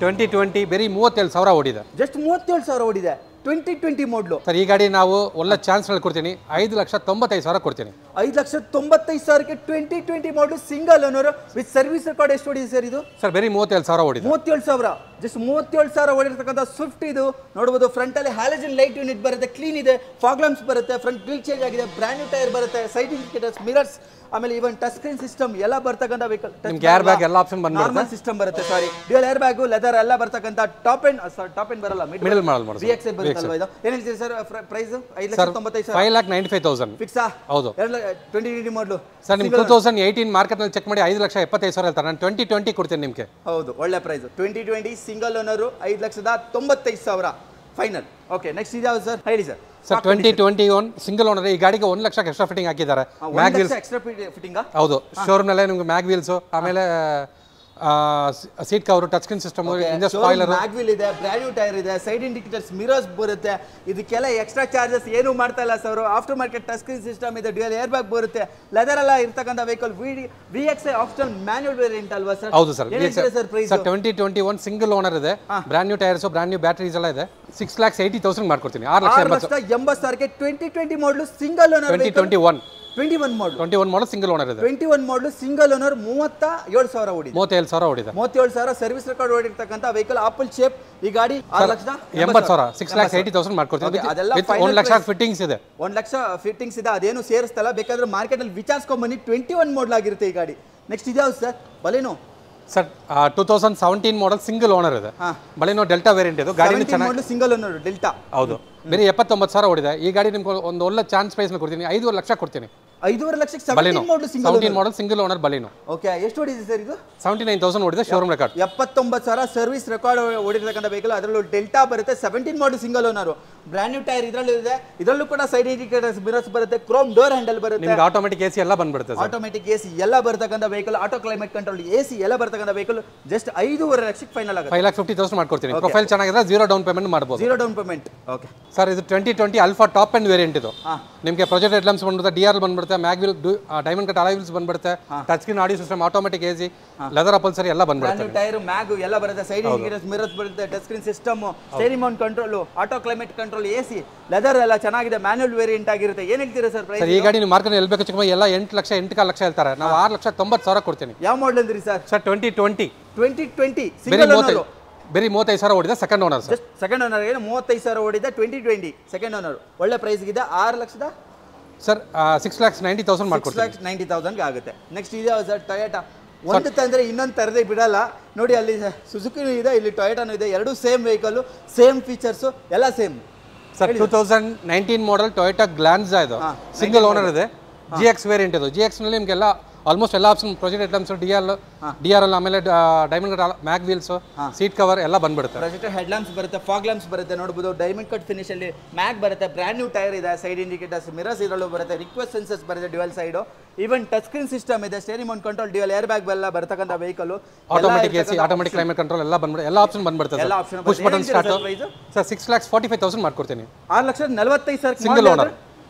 2020 ಬರೀ 37,000 ಓಡಿದೆ. ಜಸ್ಟ್ 37,000 ಓಡಿದೆ. 2020 ಮಾಡಲು ಸರ್. ಈ ಗಾಡಿ ನಾವು ಒಳ್ಳೆ ಚಾನ್ಸ್ ಕೊಡ್ತೀನಿ. 5,95,000 ಕೊಡ್ತೀನಿ. 5,95,000ಕ್ಕೆ 2020 ಮಾಡಲು single owner with service record ಎಷ್ಟು ಓಡಿದೆ ಸರ್ ಇದು? ಸರ್ ಬರೀ 37,000 ಓಡಿದೆ. 37,000 ಜಸ್ಟ್ 37,000 ಓಡಿರ್ತಕ್ಕಂಥ ಸ್ವಿಫ್ಟ್ ಇದು. ನೋಡಬಹುದು ಫ್ರಂಟ್ ಅಲ್ಲಿ ಹ್ಯಾಲಜನ್ ಲೈಟ್ ಯೂನಿಟ್ ಬರುತ್ತೆ. ಕ್ಲೀನ್ ಇದೆ. ಫಾಗ್ ಲ್ಯಾಂಪ್ಸ್ ಬರುತ್ತೆ. ಫ್ರಂಟ್ ಗ್ರಿಲ್ ಚೇಂಜ್ ಆಗಿದೆ. ಬ್ರ್ಯಾಂಡ್ ನ್ಯೂ ಟೈರ್ ಬರುತ್ತೆ. ಸೈಡ್ ಇಂಡಿಕೇಟರ್ಸ್, ಮಿರರ್ಸ್, ಆಮೇಲೆ ಈವನ್ ಟಚ್ ಸ್ಕ್ರೀನ್ ಸಿಸ್ಟಮ್ ಎಲ್ಲ ಬರ್ತಕ್ಕಂಥ ವೆಹಿಕಲ್. ನಿಮಗೆ ಏರ್ ಬ್ಯಾಗ್ ಎಲ್ಲ ಆಪ್ಷನ್ ಬಂದಿದೆ. ನಾರ್ಮಲ್ ಸಿಸ್ಟಮ್ ಬರುತ್ತೆ. ಸಾರಿ, ಡ್ಯುಯಲ್ ಏರ್ ಬ್ಯಾಗ್, ಲೆದರ್ ಎಲ್ಲ ಬರ್ತಕ್ಕಂಥ ಟಾಪ್ ಎಂಡ್ ಬರಲ್ಲ, ಮಿಡಲ್ ಮಾಡಲ್ VXi ಬರುತ್ತಲ್ವಾ ಇದು? ಏನು ಹೇಳ್ತೀರಿ ಸರ್ ಪ್ರೈಸ್? 5,95,000. 5,95,000 ಫಿಕ್ಸಾ? ಹೌದು. 2020 ಮಾಡಲು ಸರ್. ನಿಮ್ಗೆ 2018 ಮಾರ್ಕೆಟ್ ನಲ್ಲಿ ಚೆಕ್ ಮಾಡಿ 5,75,000 ಹೇಳ್ತಾರೆ. ನಾನು 2020 ಕೊಡ್ತೀನಿ ನಿಮಗೆ. ಹೌದು, ಒಳ್ಳೆ price. 2020 single owner 5,95,000 final. Okay, next ಇದೆ ಯಾವ್ದು ಸರ್? ಹೇಳಿ ಸರ್. Sir 2021 single owner. ಈ ಗಾಡಿಗೆ 1 ಲಕ್ಷ ಎಕ್ಸ್ಟ್ರಾ ಫಿಟ್ಟಿಂಗ್ ಹಾಕಿದ್ದಾರೆ. Mag wheels extra fitting. ಹೌದು. ಶೋರೂಮ್ ನಲ್ಲೇ ನಿಮ್ಗೆ ಮ್ಯಾಗ್ ವೀಲ್ಸ್, ಆಮೇಲೆ seat cover, touch screen system, engine spoiler, mag wheel ಇದೆ, ಬ್ರ್ಯಾಂಡ್ ನ್ಯೂ ಟೈರ್ ಇದೆ, ಸೈಡ್ ಇಂಡಿಕೇಟರ್ಸ್, ಮಿರರ್ಸ್ ಬರುತ್ತೆ. ಇದಕ್ಕೆಲ್ಲ ಎಕ್ಸ್ಟ್ರಾ ಚಾರ್ಜಸ್ ಏನು ಮಾಡ್ತಾ ಇಲ್ಲ sir. After market touch screen system ಇದೆ. ಡ್ಯುಯಲ್ ಏರ್ ಬ್ಯಾಗ್ ಬರುತ್ತೆ. ಲೆದರ್ ಎಲ್ಲ ಇರ್ತಕ್ಕಂಥ vehicle. VXi optional manual variant ಅಲ್ವಾ ಸರ್? ಹೌದು sir. Sir price sir 2021 single owner ಇದೆ. Brand new tyres, brand new batteries ಎಲ್ಲ ಇದೆ. 6,80,000 ಮಾಡ್ಕೊಡ್ತೀನಿ. 6,80,000ಕ್ಕೆ 2020 ಮಾಡಲು ಸಿಂಗಲ್ ಓನರ್. 21 ಮಾಡಲ್ ಸಿಂಗಲ್ ಓನರ್ ಇದೆ. 21 ಮಾಡಲು ಸಿಂಗಲ್ ಓನರ್ 37,000 ಓಡಿದೆ. 37,000 ಓಡಿದೆ. 37,000 ಸರ್ವಿಸ್ ರೆಕಾರ್ಡ್ ಓಡಿರ್ತಕ್ಕಂಥ ವೆಹಿಕಲ್. Apple shape. ಈ ಗಾಡಿ 6,80,000 6,80,000 ಮಾಡ್ಕೊಡ್ತೀನಿ. 1 ಲಕ್ಷ ಫಿಟ್ಟಿಂಗ್ಸ್ ಇದೆ. 1 ಲಕ್ಷ ಫಿಟ್ಟಿಂಗ್ಸ್ ಇದೆ. ಅದೇನು ಸೇರಿಸ್ತಲ್ಲ. ಬೇಕಾದ್ರೆ ಮಾರ್ಕೆಟ್ ಅಲ್ಲಿ ವಿಚಾರಿಸ್ಕೊಂಡ್ ಬನ್ನಿ. 21 ಮಾಡಲ್ ಆಗಿರುತ್ತೆ ಈ ಗಾಡಿ. ನೆಕ್ಸ್ಟ್ ಇದ್ಯಾವ್ದು sir? Baleno sir. 2017 model single owner ಇದೆ. ಬಲೇನೋ ಡೆಲ್ಟಾ ವೇರಿಯಂಟ್ ಇದು. ಗಾಡಿ ಚೆನ್ನಾಗಿ ಸಿಂಗಲ್ ಓನರ್ ಡೆಲ್ಟಾ. ಹೌದು. ಬರೀ 79,000 ಓಡಿದೆ. ಈ ಗಾಡಿ ನಿಮ್ಗೆ ಒಂದು ಒಳ್ಳೆ ಚಾನ್ಸ್ ಪ್ರೈಸ್ ಕೊಡ್ತೀನಿ. 5.5 ಲಕ್ಷ ಕೊಡ್ತೀನಿ. 5.5 ಲಕ್ಷಕ್ಕೆ 17 model single owner Baleno. Okay, ಎಷ್ಟು ಓಡಿದೆ ಸರ್ ಇದು? 79,000 ಓಡಿದೆ. Showroom record. 79,000 ಸರ್ವಿಸ್ ರೆಕಾರ್ಡ್ ಓಡಿರ್ತಕ್ಕಂಥ ವೆಹಿಕಲ್. ಅದರಲ್ಲೂ ಡೆಲ್ಟಾ ಬರುತ್ತೆ. 17 model single owner. Brand new tyre ಇದರಲ್ಲೂ ಇದೆ. ಇದರಲ್ಲೂ ಕೂಡ ಸೈಡ್ ಇಂಡಿಕೇಟರ್ಸ್, ಮಿರರ್ಸ್ ಬರುತ್ತೆ. ಕ್ರೋಮ್ ಡೋರ್ ಹ್ಯಾಂಡಲ್ ಬರುತ್ತೆ. ನಿಮಗೆ ಆಟೋಮೆಟಿಕ್ AC ಎಲ್ಲ ಬಂದ್ಬಿಡುತ್ತೆ. ಆಟೋಮೆಟಿಕ್ AC ಎಲ್ಲ ಬರ್ತಕ್ಕಂಥ vehicle. Auto climate control, AC ಎಲ್ಲ ಬರ್ತಕ್ಕಂಥ ವೆಹಿಕಲ್. ಜಸ್ಟ್ 5.5 ಲಕ್ಷಕ್ಕೆ ಫೈನಲ್ ಆಗುತ್ತೆ. 5,50,000 ಮಾಡ್ಕೊಡ್ತೀನಿ. ಪ್ರೊಫೈಲ್ ಚೆನ್ನಾಗಿದ್ರೆ 0 ಡೌನ್ ಪೇಮೆಂಟ್ ಮಾಡಬಹುದು. 0 ಡೌನ್ ಪೇಮೆಂಟ್. Okay sir. ಇದು 2020 ಅಲ್ಫಾ ಟಾಪ್ ಎಂಡ್ ವೇರಿಯಂಟ್ ಇದು. ನಿಮಗೆ ಪ್ರೊಜೆಕ್ಟ್ ಹೆಡ್ ಲ್ಯಾಂಪ್ಸ್ ಬಂದ್ಬಿಡುತ್ತೆ. DRL ಬಂದ್ಬಿಡುತ್ತೆ. Mag wheel, diamond cut alloy wheels ಬಂದ್ಬಿಡುತ್ತೆ. Touch screen audio system, automatic AC, leather upholstery ಎಲ್ಲ ಬಂದ್ಬಿಡುತ್ತೆ. ಟೈರ್, ಮ್ಯಾಗ್ ಎಲ್ಲ ಬರುತ್ತೆ. ಸೈಡ್ ಇಂಡಿಕೇಟರ್ಸ್, ಮಿರರ್ಸ್ ಬರುತ್ತೆ. Touch screen system, steering mount control, auto climate control, AC, leather ಎಲ್ಲ ಚೆನ್ನಾಗಿದೆ. Manual variant ಆಗಿರುತ್ತೆ. ಏನ್ ಹೇಳ್ತೀರಾ ಸರ್ ಪ್ರೈಸ್? ಈ ಗಾಡಿ ನೀವು ಮಾರ್ಕೆಟ್ ಎಲ್ಲಿ ಬೇಕು ಚಿಕ್ಕ ಎಲ್ಲ 8 ಲಕ್ಷ 8.5 ಲಕ್ಷ ಹೇಳ್ತಾರೆ. ನಾವು 6,90,000 ಕೊಡ್ತೀನಿ. ಯಾವ ಮಾಡಲ್ ಅಂದ್ರಿ ಸರ್? Sir 2020 single owner. ಬರೀ 35,000 ಓಡಿದೆ. Second owner sir. Second owner 35,000 ಓಡಿದೆ. 2020 ಸೆಕೆಂಡ್ ಓನರ್. ಒಳ್ಳೆ ಪ್ರೈಸ್ ಇದೆ. 6 ಲಕ್ಷದ ಸರ್ 6,90,000 ಮಾಡ್ಕೊಡ್ತೀನಿ. 6,90,000 ಆಗುತ್ತೆ. ನೆಕ್ಸ್ಟ್ ಇದೆ ಸರ್ ಟೊಯೋಟಾ. ಒಂದು ತಂದ್ರೆ ಇನ್ನೊಂದು ತರದೇ ಬಿಡಲ್ಲ ನೋಡಿ. ಅಲ್ಲಿ ಸುಜುಕಿನೂ ಇದೆ, ಇಲ್ಲಿ ಟೊಯೋಟಾನು ಇದೆ. ಎರಡು ಸೇಮ್ ವೆಹಿಕಲ್, ಸೇಮ್ ಫೀಚರ್ಸ್ ಎಲ್ಲ ಸೇಮ್. ಸರ್ 2019 ಮಾಡಲ್ ಟೊಯೋಟಾ ಗ್ಲಾನ್ಸಾ ಇದು. ಸಿಂಗಲ್ ಓನರ್ ಇದೆ. GX ವೇರಿಯಂಟ್ ಇದು. GX ನಲ್ಲಿ ನಿಮಗೆಲ್ಲ ಆಲ್ಮೋಸ್ಟ್ ಎಲ್ಲ option, project head lamps, DRL, ಆಮೇಲೆ diamond cut mag wheels, seat cover ಎಲ್ಲ ಬಂದ್ಬಿಡುತ್ತೆ. ಪ್ರೊಜೆಕ್ಟ್ ಹೆಡ್ ಲ್ಯಾಂಪ್ಸ್ ಬರುತ್ತೆ. ಫಾಗ್ ಲ್ಯಾಂಪ್ಸ್ ಬರುತ್ತೆ. ನೋಡಬಹುದು ಡೈಮಂಡ್ ಕಟ್ ಫಿನಿಶ್ ಅಲ್ಲಿ ಮ್ಯಾಗ್ ಬರುತ್ತೆ. ಬ್ರ್ಯಾಂಡ್ ನ್ಯೂ ಟೈರ್ ಇದೆ. ಸೈಡ್ ಇಂಡಿಕೇಟರ್ಸ್, ಮಿರರ್ಸ್ ಇದರಲ್ಲೂ ಬರುತ್ತೆ. ರಿಕ್ವೆಸ್ಟ್ ಸೆನ್ಸರ್ಸ್ ಬರುತ್ತೆ dual side. Even touch screen system ಇದೆ. Steering mount control, dual air bag ಎಲ್ಲ ಬರ್ತಕ್ಕಂಥ vehicle. Automatic AC, automatic climate control ಎಲ್ಲ ಬಂದ್ಬಿಡುತ್ತೆ. ಎಲ್ಲ ಆಪ್ಷನ್ ಬಂದ್ಬಿಡುತ್ತೆ. Push button start. ಸರ್ 6,45,000 ಮಾಡ್ಕೊಡ್ತೀನಿ. 6,45,000 ಸಿಂಗಲ್ ಓನರ್.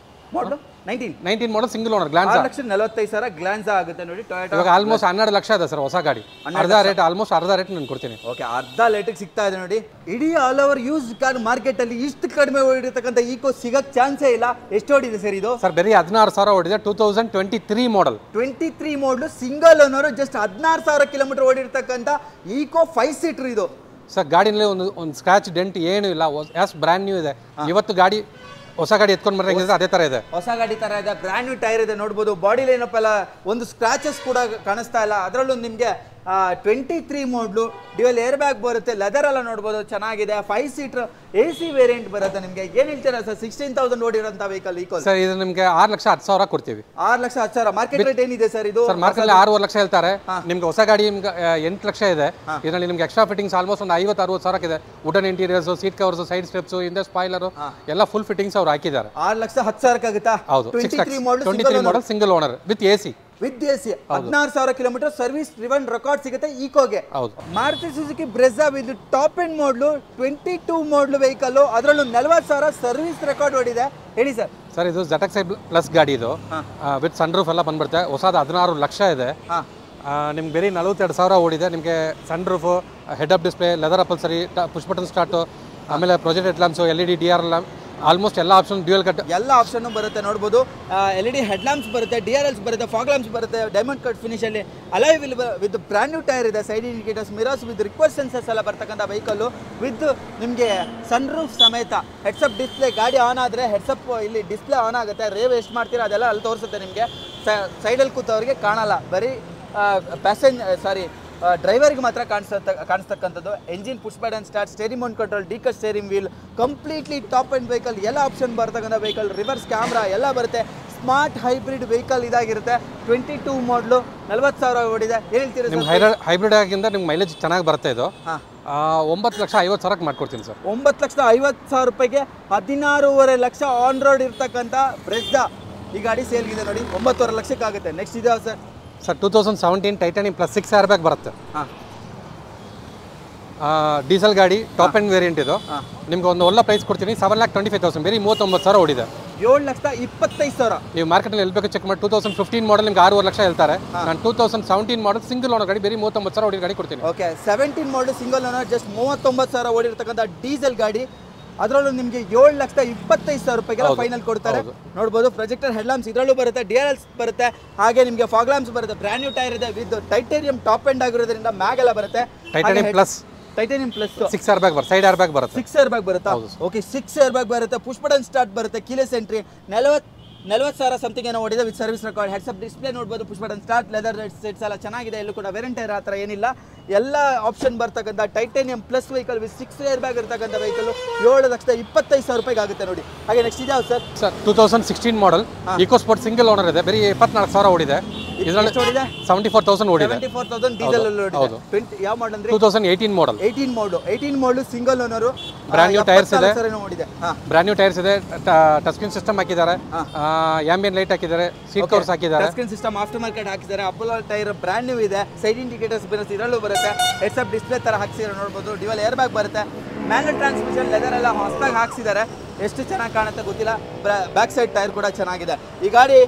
ಮಾಡಲು 19 ಮಾಡಲ್ ಸಿಂಗಲ್ ಓನರ್ ಗ್ಲಾನ್ಸ್ 6,45,000 ಗ್ಲಾನ್ಸ್ ಆಗುತ್ತೆ ನೋಡಿ ಟೊಯೋಟಾ. ಇವಾಗ ಆಲ್ಮೋಸ್ಟ್ 12 ಲಕ್ಷ ಇದೆ ಸರ್ ಹೊಸ ಗಾಡಿ. ಅರ್ಧ ರೇಟ್ ನಾನು ಕೊಡ್ತೀನಿ. ಓಕೆ, ಅರ್ಧ ರೇಟಿಗೆ ಸಿಗ್ತಾ ಇದೆ ನೋಡಿ. ಇಡೀ all over use car market ಅಲ್ಲಿ ಇಷ್ಟು ಕಡಿಮೆ ಓಡಿರ್ತಕ್ಕಂಥ ಈಕೋ ಸಿಗಕ್ ಚಾನ್ಸೇ ಇಲ್ಲ. ಎಷ್ಟು ಓಡಿದೆ ಸರ್ ಇದು? ಸರ್ ಬರೀ 16,000 ಓಡಿದೆ. 2023 model. 23 model single owner just 16,000 kilometre ಓಡಿರ್ತಕ್ಕಂಥ ಈಕೋ 5 ಸೀಟರ್ ಇದು. ಸರ್ ಗಾಡಿನಲ್ಲಿ ಒಂದು ಸ್ಕ್ರಾಚ್ ಡೆಂಟ್ ಏನು ಇಲ್ಲ, ಬ್ರ್ಯಾಂಡ್ ನ್ಯೂ ಇದೆ. ಇವತ್ತು ಗಾಡಿ ಹೊಸ ಗಾಡಿ ಎತ್ಕೊಂಡು ಬರ್ರೆ ಅದೇ ತರ ಇದೆ, ಹೊಸ ಗಾಡಿ ತರ ಇದೆ. ಬ್ರ್ಯಾಂಡ್ ನ್ಯೂ ಟೈರ್ ಇದೆ ನೋಡ್ಬೋದು. ಬಾಡಿ ಲೈನಪ್ ಎಲ್ಲ ಒಂದು ಸ್ಕ್ರಾಚಸ್ ಕೂಡ ಕಾಣಿಸ್ತಾ ಇಲ್ಲ. ಅದರಲ್ಲೂ ನಿಮಗೆ 23 ಮಾಡಲು ಡ್ಯುಯಲ್ ಏರ್ ಬ್ಯಾಗ್ ಬರುತ್ತೆ. ಲೆದರ್ ಎಲ್ಲ ನೋಡ್ಬೋದು ಚೆನ್ನಾಗಿದೆ. 5 ಸೀಟರ್ AC ವೇರಿಯಂಟ್ ಬರುತ್ತೆ. ನಿಮಗೆ ಏನ್ ಹೇಳ್ತೀರಾ ಸರ್? 16,000 ಓಡಿರೋಂಥ ವೆಹಿಕಲ್ ಈಕೋ ಸರ್. ಇದು ನಿಮಗೆ 6,10,000 ಕೊಡ್ತೀವಿ. 6,10,000 ಮಾರ್ಕೆಟ್ ರೇಟ್ ಏನಿದೆ ಸರ್ ಇದು? ಸರ್ ಮಾರ್ಕೆಟ್ 6 ಲಕ್ಷ ಹೇಳ್ತಾರೆ. ನಿಮ್ಗೆ ಹೊಸ ಗಾಡಿ ನಿಮ್ಗೆ 8 ಲಕ್ಷ ಇದೆ. ಇದರಲ್ಲಿ ನಿಮ್ಗೆ ಎಕ್ಸ್ಟ್ರಾ ಫಿಟ್ಟಿಂಗ್ಸ್ ಆಲ್ಮೋಸ್ಟ್ ಒಂದು 50-60,000 ಇದೆ. Wooden interiors, seat covers, side steps, ಹಿಂದೆ ಸ್ಪಾಯ್ಲರ್ ಎಲ್ಲ ಫುಲ್ ಫಿಟ್ಟಿಂಗ್ಸ್ ಅವ್ರು ಹಾಕಿದ್ದಾರೆ. 6,10,000 ಆಗುತ್ತಾ? ಹೌದು. 23 model single owner with AC. 16,000 kilometre service driven record ಸಿಗುತ್ತೆ ಈಕೋಗೆ. Maruti Suzuki Brezza with top end model 22 ಮಾಡಲು ವೆಹಿಕಲ್. ಅದರಲ್ಲೂ 40,000 ಸರ್ವಿಸ್ ರೆಕಾರ್ಡ್ ಓಡಿದೆ. ಹೇಳಿ ಸರ್. ಸರ್ ಇದು ZXi ಪ್ಲಸ್ ಗಾಡಿ ಇದು ವಿತ್ ಸನ್ ರೂಫ್ ಎಲ್ಲ ಬಂದ್ಬಿಡುತ್ತೆ. ಹೊಸದು 16 ಲಕ್ಷ ಇದೆ. ನಿಮ್ಗೆ ಬೇರೆ 42,000 ಓಡಿದೆ. ನಿಮಗೆ sun roof, head up display, leather upholstery, push button start, ಆಮೇಲೆ project head lamps, LED DRL lamp, almost ಎಲ್ಲ ಆಪ್ಷನ್ ಡ್ಯೂಯಲ್ ಕಟ್ ಎಲ್ಲ ಆಪ್ಷನ್ ಬರುತ್ತೆ ನೋಡ್ಬೋದು. LED ಹೆಡ್ ಲ್ಯಾಂಪ್ಸ್ ಬರುತ್ತೆ, DRLs ಬರುತ್ತೆ, ಫಾಗ್ ಲ್ಯಾಂಪ್ಸ್ ಬರುತ್ತೆ, ಡೈಮಂಡ್ ಕಟ್ ಫಿನಿಶ್ ಅಲ್ಲಿ alloy wheel with brand new tyre ಇದೆ. Side indicators, mirrors with request sensors ಎಲ್ಲ ಬರ್ತಕ್ಕಂಥ ವೆಹಿಕಲ್ ವಿತ್ ನಿಮಗೆ ಸನ್ ರೂಫ್ ಸಮೇತ. ಹೆಡ್ಸಪ್ ಡಿಸ್ಪ್ಲೇ, ಗಾಡಿ ಆನ್ ಆದರೆ ಹೆಡ್ಸಪ್ ಇಲ್ಲಿ ಡಿಸ್ಪ್ಲೇ ಆನ್ ಆಗುತ್ತೆ. ರೇವ್ ಎಷ್ಟು ಮಾಡ್ತೀರಾ ಅದೆಲ್ಲ ಅಲ್ಲಿ ತೋರಿಸುತ್ತೆ ನಿಮಗೆ. ಸೈಡಲ್ಲಿ ಕೂತವ್ರಿಗೆ ಕಾಣಲ್ಲ, ಬರೀ ಡ್ರೈವರ್ಗೆ ಮಾತ್ರ ಕಾಣಿಸ್ತಕ್ಕಂಥದ್ದು. Engine push button start, steering mount control, ಡಿಕಸ್ steering wheel, completely top end vehicle. ಎಲ್ಲ ಆಪ್ಷನ್ ಬರ್ತಕ್ಕಂಥ ವೆಹಿಕಲ್. ರಿವರ್ಸ್ ಕ್ಯಾಮ್ರಾ ಎಲ್ಲ ಬರುತ್ತೆ. ಸ್ಮಾರ್ಟ್ ಹೈಬ್ರಿಡ್ ವೆಹಿಕಲ್ ಇದಾಗಿರುತ್ತೆ. 22 ಮಾಡಲು 40,000 ಓಡಿದೆ. ಹೇಳ್ತೀರಿ ಸರ್? ಹೈಬ್ರಿಡ್ ಆಗಿಂದ ನಿಮ್ಗೆ ಮೈಲೇಜ್ ಚೆನ್ನಾಗಿ ಬರುತ್ತೆ. ಇದು 9,50,000 ಮಾಡ್ಕೊಡ್ತೀನಿ ಸರ್. 9,50,000 ರೂಪಾಯಿಗೆ 16.5 ಲಕ್ಷ ಆನ್ ರೋಡ್ ಇರ್ತಕ್ಕಂಥ ಬ್ರೆಜಾ ಈ ಗಾಡಿ ಸೇಲ್ಗಿದೆ ನೋಡಿ. 9.5 ಲಕ್ಷಕ್ಕೆ ಆಗುತ್ತೆ. ನೆಕ್ಸ್ಟ್ ಇದೆ sir. Sir 2017 titanium plus 6 air bag ಬರುತ್ತೆ. ಡೀಸೆಲ್ ಗಾಡಿ, ಟಾಪ್ ಎಂಡ್ ವೇರಿಯಂಟ್ ಇದು. ನಿಮ್ಗೆ ಒಂದು ಒಳ್ಳೆ ಪ್ರೈಸ್ ಕೊಡ್ತೀನಿ. 7,25,000 ಬೇರೆ 39,000 ಓಡಿದೆ. 7,25,000 ನೀವು ಮಾರ್ಕೆಟಲ್ಲಿ ಎಲ್ಲಿ ಬೇಕು ಚೆಕ್ ಮಾಡಿ. 2015 ಮಾಡಲ್ ನಿಮ್ಗೆ 6.5 ಲಕ್ಷ ಹೇಳ್ತಾರೆ. ನಾನು 2017 ಮಾಡಲ್ ಸಿಂಗಲ್ ಓನರ್ ಗಾಡಿ ಬೇರೆ 39,000 ಓಡಿ ಗಾಡಿ ಕೊಡ್ತೀನಿ. Okay, 17 model single owner just 39,000 ಓಡಿರ್ತಕ್ಕಂಥ ಡೀಸೆಲ್ ಗಾಡಿ. ಅದರಲ್ಲೂ ನಿಮಗೆ 7,25,000 ರೂಪಾಯಿಗೆಲ್ಲ ಫೈನಲ್ ಕೊಡ್ತಾರೆ ನೋಡ್ಬೋದು. ಪ್ರೊಜೆಕ್ಟರ್ ಹೆಡ್ ಲ್ಯಾಂಪ್ಸ್ ಇದರಲ್ಲೂ ಬರುತ್ತೆ, DRLs ಬರುತ್ತೆ, ಹಾಗೆ ನಿಮಗೆ ಫಾಗ್ ಲ್ಯಾಂಪ್ಸ್ ಬರುತ್ತೆ. ಬ್ರ್ಯಾಂಡ್ ನ್ಯೂ ಟೈರ್ ಇದೆ ವಿತ್ ಟೈಟೇನಿಯಂ ಟಾಪ್ ಎಂಡ್ ಆಗಿರೋದ್ರಿಂದ ಮ್ಯಾಗ್ ಎಲ್ಲ ಬರುತ್ತೆ. ಟೈಟೇನಿಯಂ ಪ್ಲಸ್ 6 ಏರ್ ಬ್ಯಾಗ್ ಬರುತ್ತೆ. ಸೈಡ್ ಏರ್ ಬ್ಯಾಗ್ ಬರುತ್ತೆ. 6 ಏರ್ ಬ್ಯಾಗ್ ಬರುತ್ತಾ? ಓಕೆ, 6 ಏರ್ ಬ್ಯಾಗ್ ಬರುತ್ತೆ. ಪುಷ್ ಬಟನ್ ಸ್ಟಾರ್ಟ್ ಬರುತ್ತೆ. Keyless entry. 40,000 ಸಮಥಿಂಗ್ ಏನೋ ಓಡಿದೆ with service record. Heads-up display ನೋಡ್ಬೋದು, push button start, leather sets ಎಲ್ಲ ಚೆನ್ನಾಗಿದೆ. ಎಲ್ಲೂ ಕೂಡ ವೇರಿಯಂಟ್ ಟೈರ್ ಆ ಥರ ಏನಿಲ್ಲ. ಎಲ್ಲ ಆಪ್ಷನ್ ಬರ್ತಕ್ಕಂಥ titanium plus vehicle with 6 air bag ಇರ್ತಕ್ಕಂಥ ವೆಹಿಕಲ್ 7,25,000 ರೂಪಾಯಿಗೆ ಆಗುತ್ತೆ ನೋಡಿ. ಹಾಗೆ ನೆಕ್ಸ್ಟ್ ಇದೆ ಸರ್. 2016 ಮಾಡಲ್ ಇಕೋ ಸ್ಪೋರ್ಟ್ ಸಿಂಗಲ್ ಓನರ್ ಇದೆ. ಬರೀ 24,000 ಓಡಿದೆ. ಇದರಲ್ಲಿ 74,000 ಓಡಿದೆ. 74,000 ಡೀಸೆಲ್ ಅಲ್ಲಿ ಓಡಿದೆ. ಯಾವ ಮಾಡಲ್ ಅಂದ್ರೆ 2018 ಮಾಡಲ್. 18 ಮಾಡಲ್ single owner. Brand new tyres ಇದೆ. ಬ್ರ್ಯಾಂಡ್ ನ್ಯೂ ಟೈರ್ಸ್ ಇದೆ. ಟಚ್ ಸ್ಕ್ರೀನ್ ಸಿಸ್ಟಮ್ ಹಾಕಿದ್ದಾರೆ. ಆಂಬಿಯನ್ ಲೈಟ್ ಹಾಕಿದ್ದಾರೆ. ಸೀಟ್ ಕವರ್ಸ್ ಹಾಕಿದ್ದಾರೆ. Touch screen system after market ಹಾಕಿದ್ದಾರೆ. ಅಪೋಲೋ ಟೈರ್ ಬ್ರ್ಯಾಂಡ್ ನ್ಯೂ ಇದೆ. ಸೈಡ್ ಇಂಡಿಕೇಟರ್ಸ್ ಬರುತ್ತೆ, ಇದರಲ್ಲೂ ಬರುತ್ತೆ. ಹೆಡ್ಸಪ್ ಡಿಸ್ಪ್ಲೇ ತರ ಹಾಕ್ಸಿದ್ದಾರೆ ನೋಡ್ಬೋದು. ಡ್ಯುಯಲ್ ಏರ್ ಬ್ಯಾಗ್ ಬರುತ್ತೆ. ಮ್ಯಾನ್ಯುಯಲ್ ಟ್ರಾನ್ಸ್ಮಿಷನ್, ಲೆದರ್ ಎಲ್ಲ ಹೊಸದಾಗಿ ಹಾಕ್ಸಿದ್ದಾರೆ. ಎಷ್ಟು ಚೆನ್ನಾಗಿ ಕಾಣುತ್ತೆ ಗೊತ್ತಿಲ್ಲ. ಬ್ಯಾಕ್ ಸೈಡ್ ಟೈರ್ ಕೂಡ ಚೆನ್ನಾಗಿದೆ. ಈ ಗಾಡಿ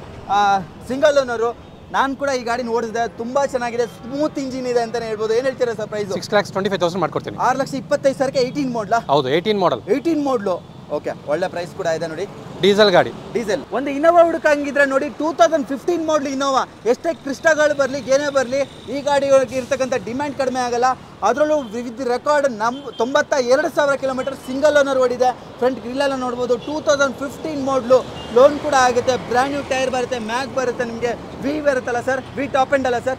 ಸಿಂಗಲ್ ಓನರು. ನಾನು ಕೂಡ ಈ ಗಾಡಿನ ಓಡಿಸಿದೆ. ತುಂಬಾ ಚೆನ್ನಾಗಿದೆ. ಸ್ಮೂತ್ ಇಂಜಿನ್ ಇದೆ ಅಂತಾನೆ ಹೇಳ್ಬೋದು. ಏನ್ ಹೇಳ್ತೀರಾ ಸರ್ ಪ್ರೈಸ್? 6,25,000 ಮಾಡ್ಕೊಡ್ತೀನಿ. 6,25,000ಕ್ಕೆ 18 ಮಾಡಲಾ? ಹೌದು, 18 ಮಾಡಲ್. 18 ಮಾಡಲು. ಓಕೆ, ಒಳ್ಳೆ ಪ್ರೈಸ್ ಕೂಡ ಇದೆ ನೋಡಿ. ಡೀಸೆಲ್ ಗಾಡಿ. ಡೀಸೆಲ್ ಒಂದು ಇನೋವಾ ಹುಡುಕಂಗಿದ್ರೆ ನೋಡಿ. 2015 ಮಾಡಲ್ ಇನೋವಾ. ಎಷ್ಟೇ ಕ್ರಿಸ್ಟಾಗಳು ಬರಲಿ, ಏನೇ ಬರಲಿ, ಈ ಗಾಡಿಗಳಿಗೆ ಇರ್ತಕ್ಕಂಥ ಡಿಮ್ಯಾಂಡ್ ಕಡಿಮೆ ಆಗಲ್ಲ. ಅದರಲ್ಲೂ with record 92,000 kilometre single owner ಓಡಿದೆ. ಫ್ರಂಟ್ ಗ್ರಿಲ್ ಎಲ್ಲ ನೋಡ್ಬೋದು. 2015 ಮಾಡಲು. ಲೋನ್ ಕೂಡ ಆಗುತ್ತೆ. ಬ್ರ್ಯಾಂಡ್ ನ್ಯೂ ಟೈರ್ ಬರುತ್ತೆ, ಮ್ಯಾಗ್ ಬರುತ್ತೆ. ನಿಮಗೆ ವಿ ಬರುತ್ತಲ್ಲ ಸರ್, ವಿ ಟಾಪ್ ಎಂಡ್ ಅಲ್ಲ sir?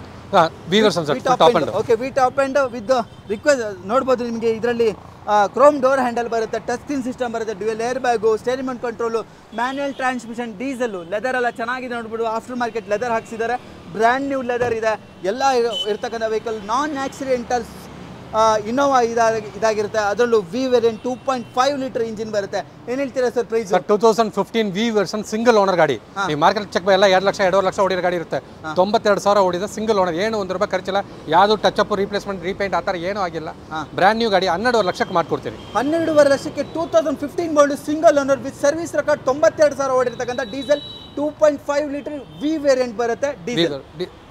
Okay, V top end with request ನೋಡ್ಬೋದು. ನಿಮಗೆ ಇದರಲ್ಲಿ ಕ್ರೋಮ್ ಡೋರ್ ಹ್ಯಾಂಡಲ್ ಬರುತ್ತೆ. ಟಚ್ ಸ್ಕ್ರೀನ್ ಸಿಸ್ಟಮ್ ಬರುತ್ತೆ. Dual air bag, steering mount control, manual transmission, diesel, leather ಎಲ್ಲ ಚೆನ್ನಾಗಿದೆ ನೋಡ್ಬೋದು. ಆಫ್ಟರ್ ಮಾರ್ಕೆಟ್ ಲೆದರ್ ಹಾಕ್ಸಿದ್ದಾರೆ. ಬ್ರ್ಯಾಂಡ್ ನ್ಯೂ ಲೆದರ್ ಇದೆ. ಎಲ್ಲ ಇರ್ತಕ್ಕಂಥ ವೆಹಿಕಲ್ ನಾನ್ ಆಕ್ಸಿಡೆಂಟಲ್ ಇನ್ನೋವಾ ಇದಾಗಿರುತ್ತೆ, ಅದರಲ್ಲೂ ವಿ ವೇರಿಯಂಟ್ 2.5 ಲೀಟರ್ ಇಂಜಿನ್ ಬರುತ್ತೆ. ಏನು ಹೇಳ್ತೀರಾ sir price? Sir 2015 V version single owner ಗಾಡಿ. ನೀವು ಮಾರ್ಕೆಟ್ ಚೆಕ್ ಎಲ್ಲ 2 ಲಕ್ಷ 2.5 ಲಕ್ಷ ಓಡಿರೋ ಗಾಡಿ ಇರುತ್ತೆ. 92,000 ಓಡಿದ ಸಿಂಗಲ್ ಓನರ್, ಏನು 1 ರೂಪಾಯಿ ಖರ್ಚಿಲ್ಲ, ಯಾವುದು ಟಚ್ ಅಪ್ ರಿಪ್ಲೇಸ್ಮೆಂಟ್ ರೀಪೇಂಟ್ ಆ ಥರ ಏನೂ ಆಗಿಲ್ಲ. ಬ್ರ್ಯಾಂಡ್ ನ್ಯೂ ಗಾಡಿ 12.5 ಲಕ್ಷಕ್ಕೆ ಮಾಡ್ಕೊಡ್ತೀನಿ. 12.5 ಲಕ್ಷಕ್ಕೆ 2015 model single owner with service record 92,000 ಓಡಿರ್ತಕ್ಕಂಥ ಡೀಸೆಲ್ 2.5 ಲೀಟರ್ ವಿ ವೇರಿಯಂಟ್ ಬರುತ್ತೆ. ಡೀಸೆಲ್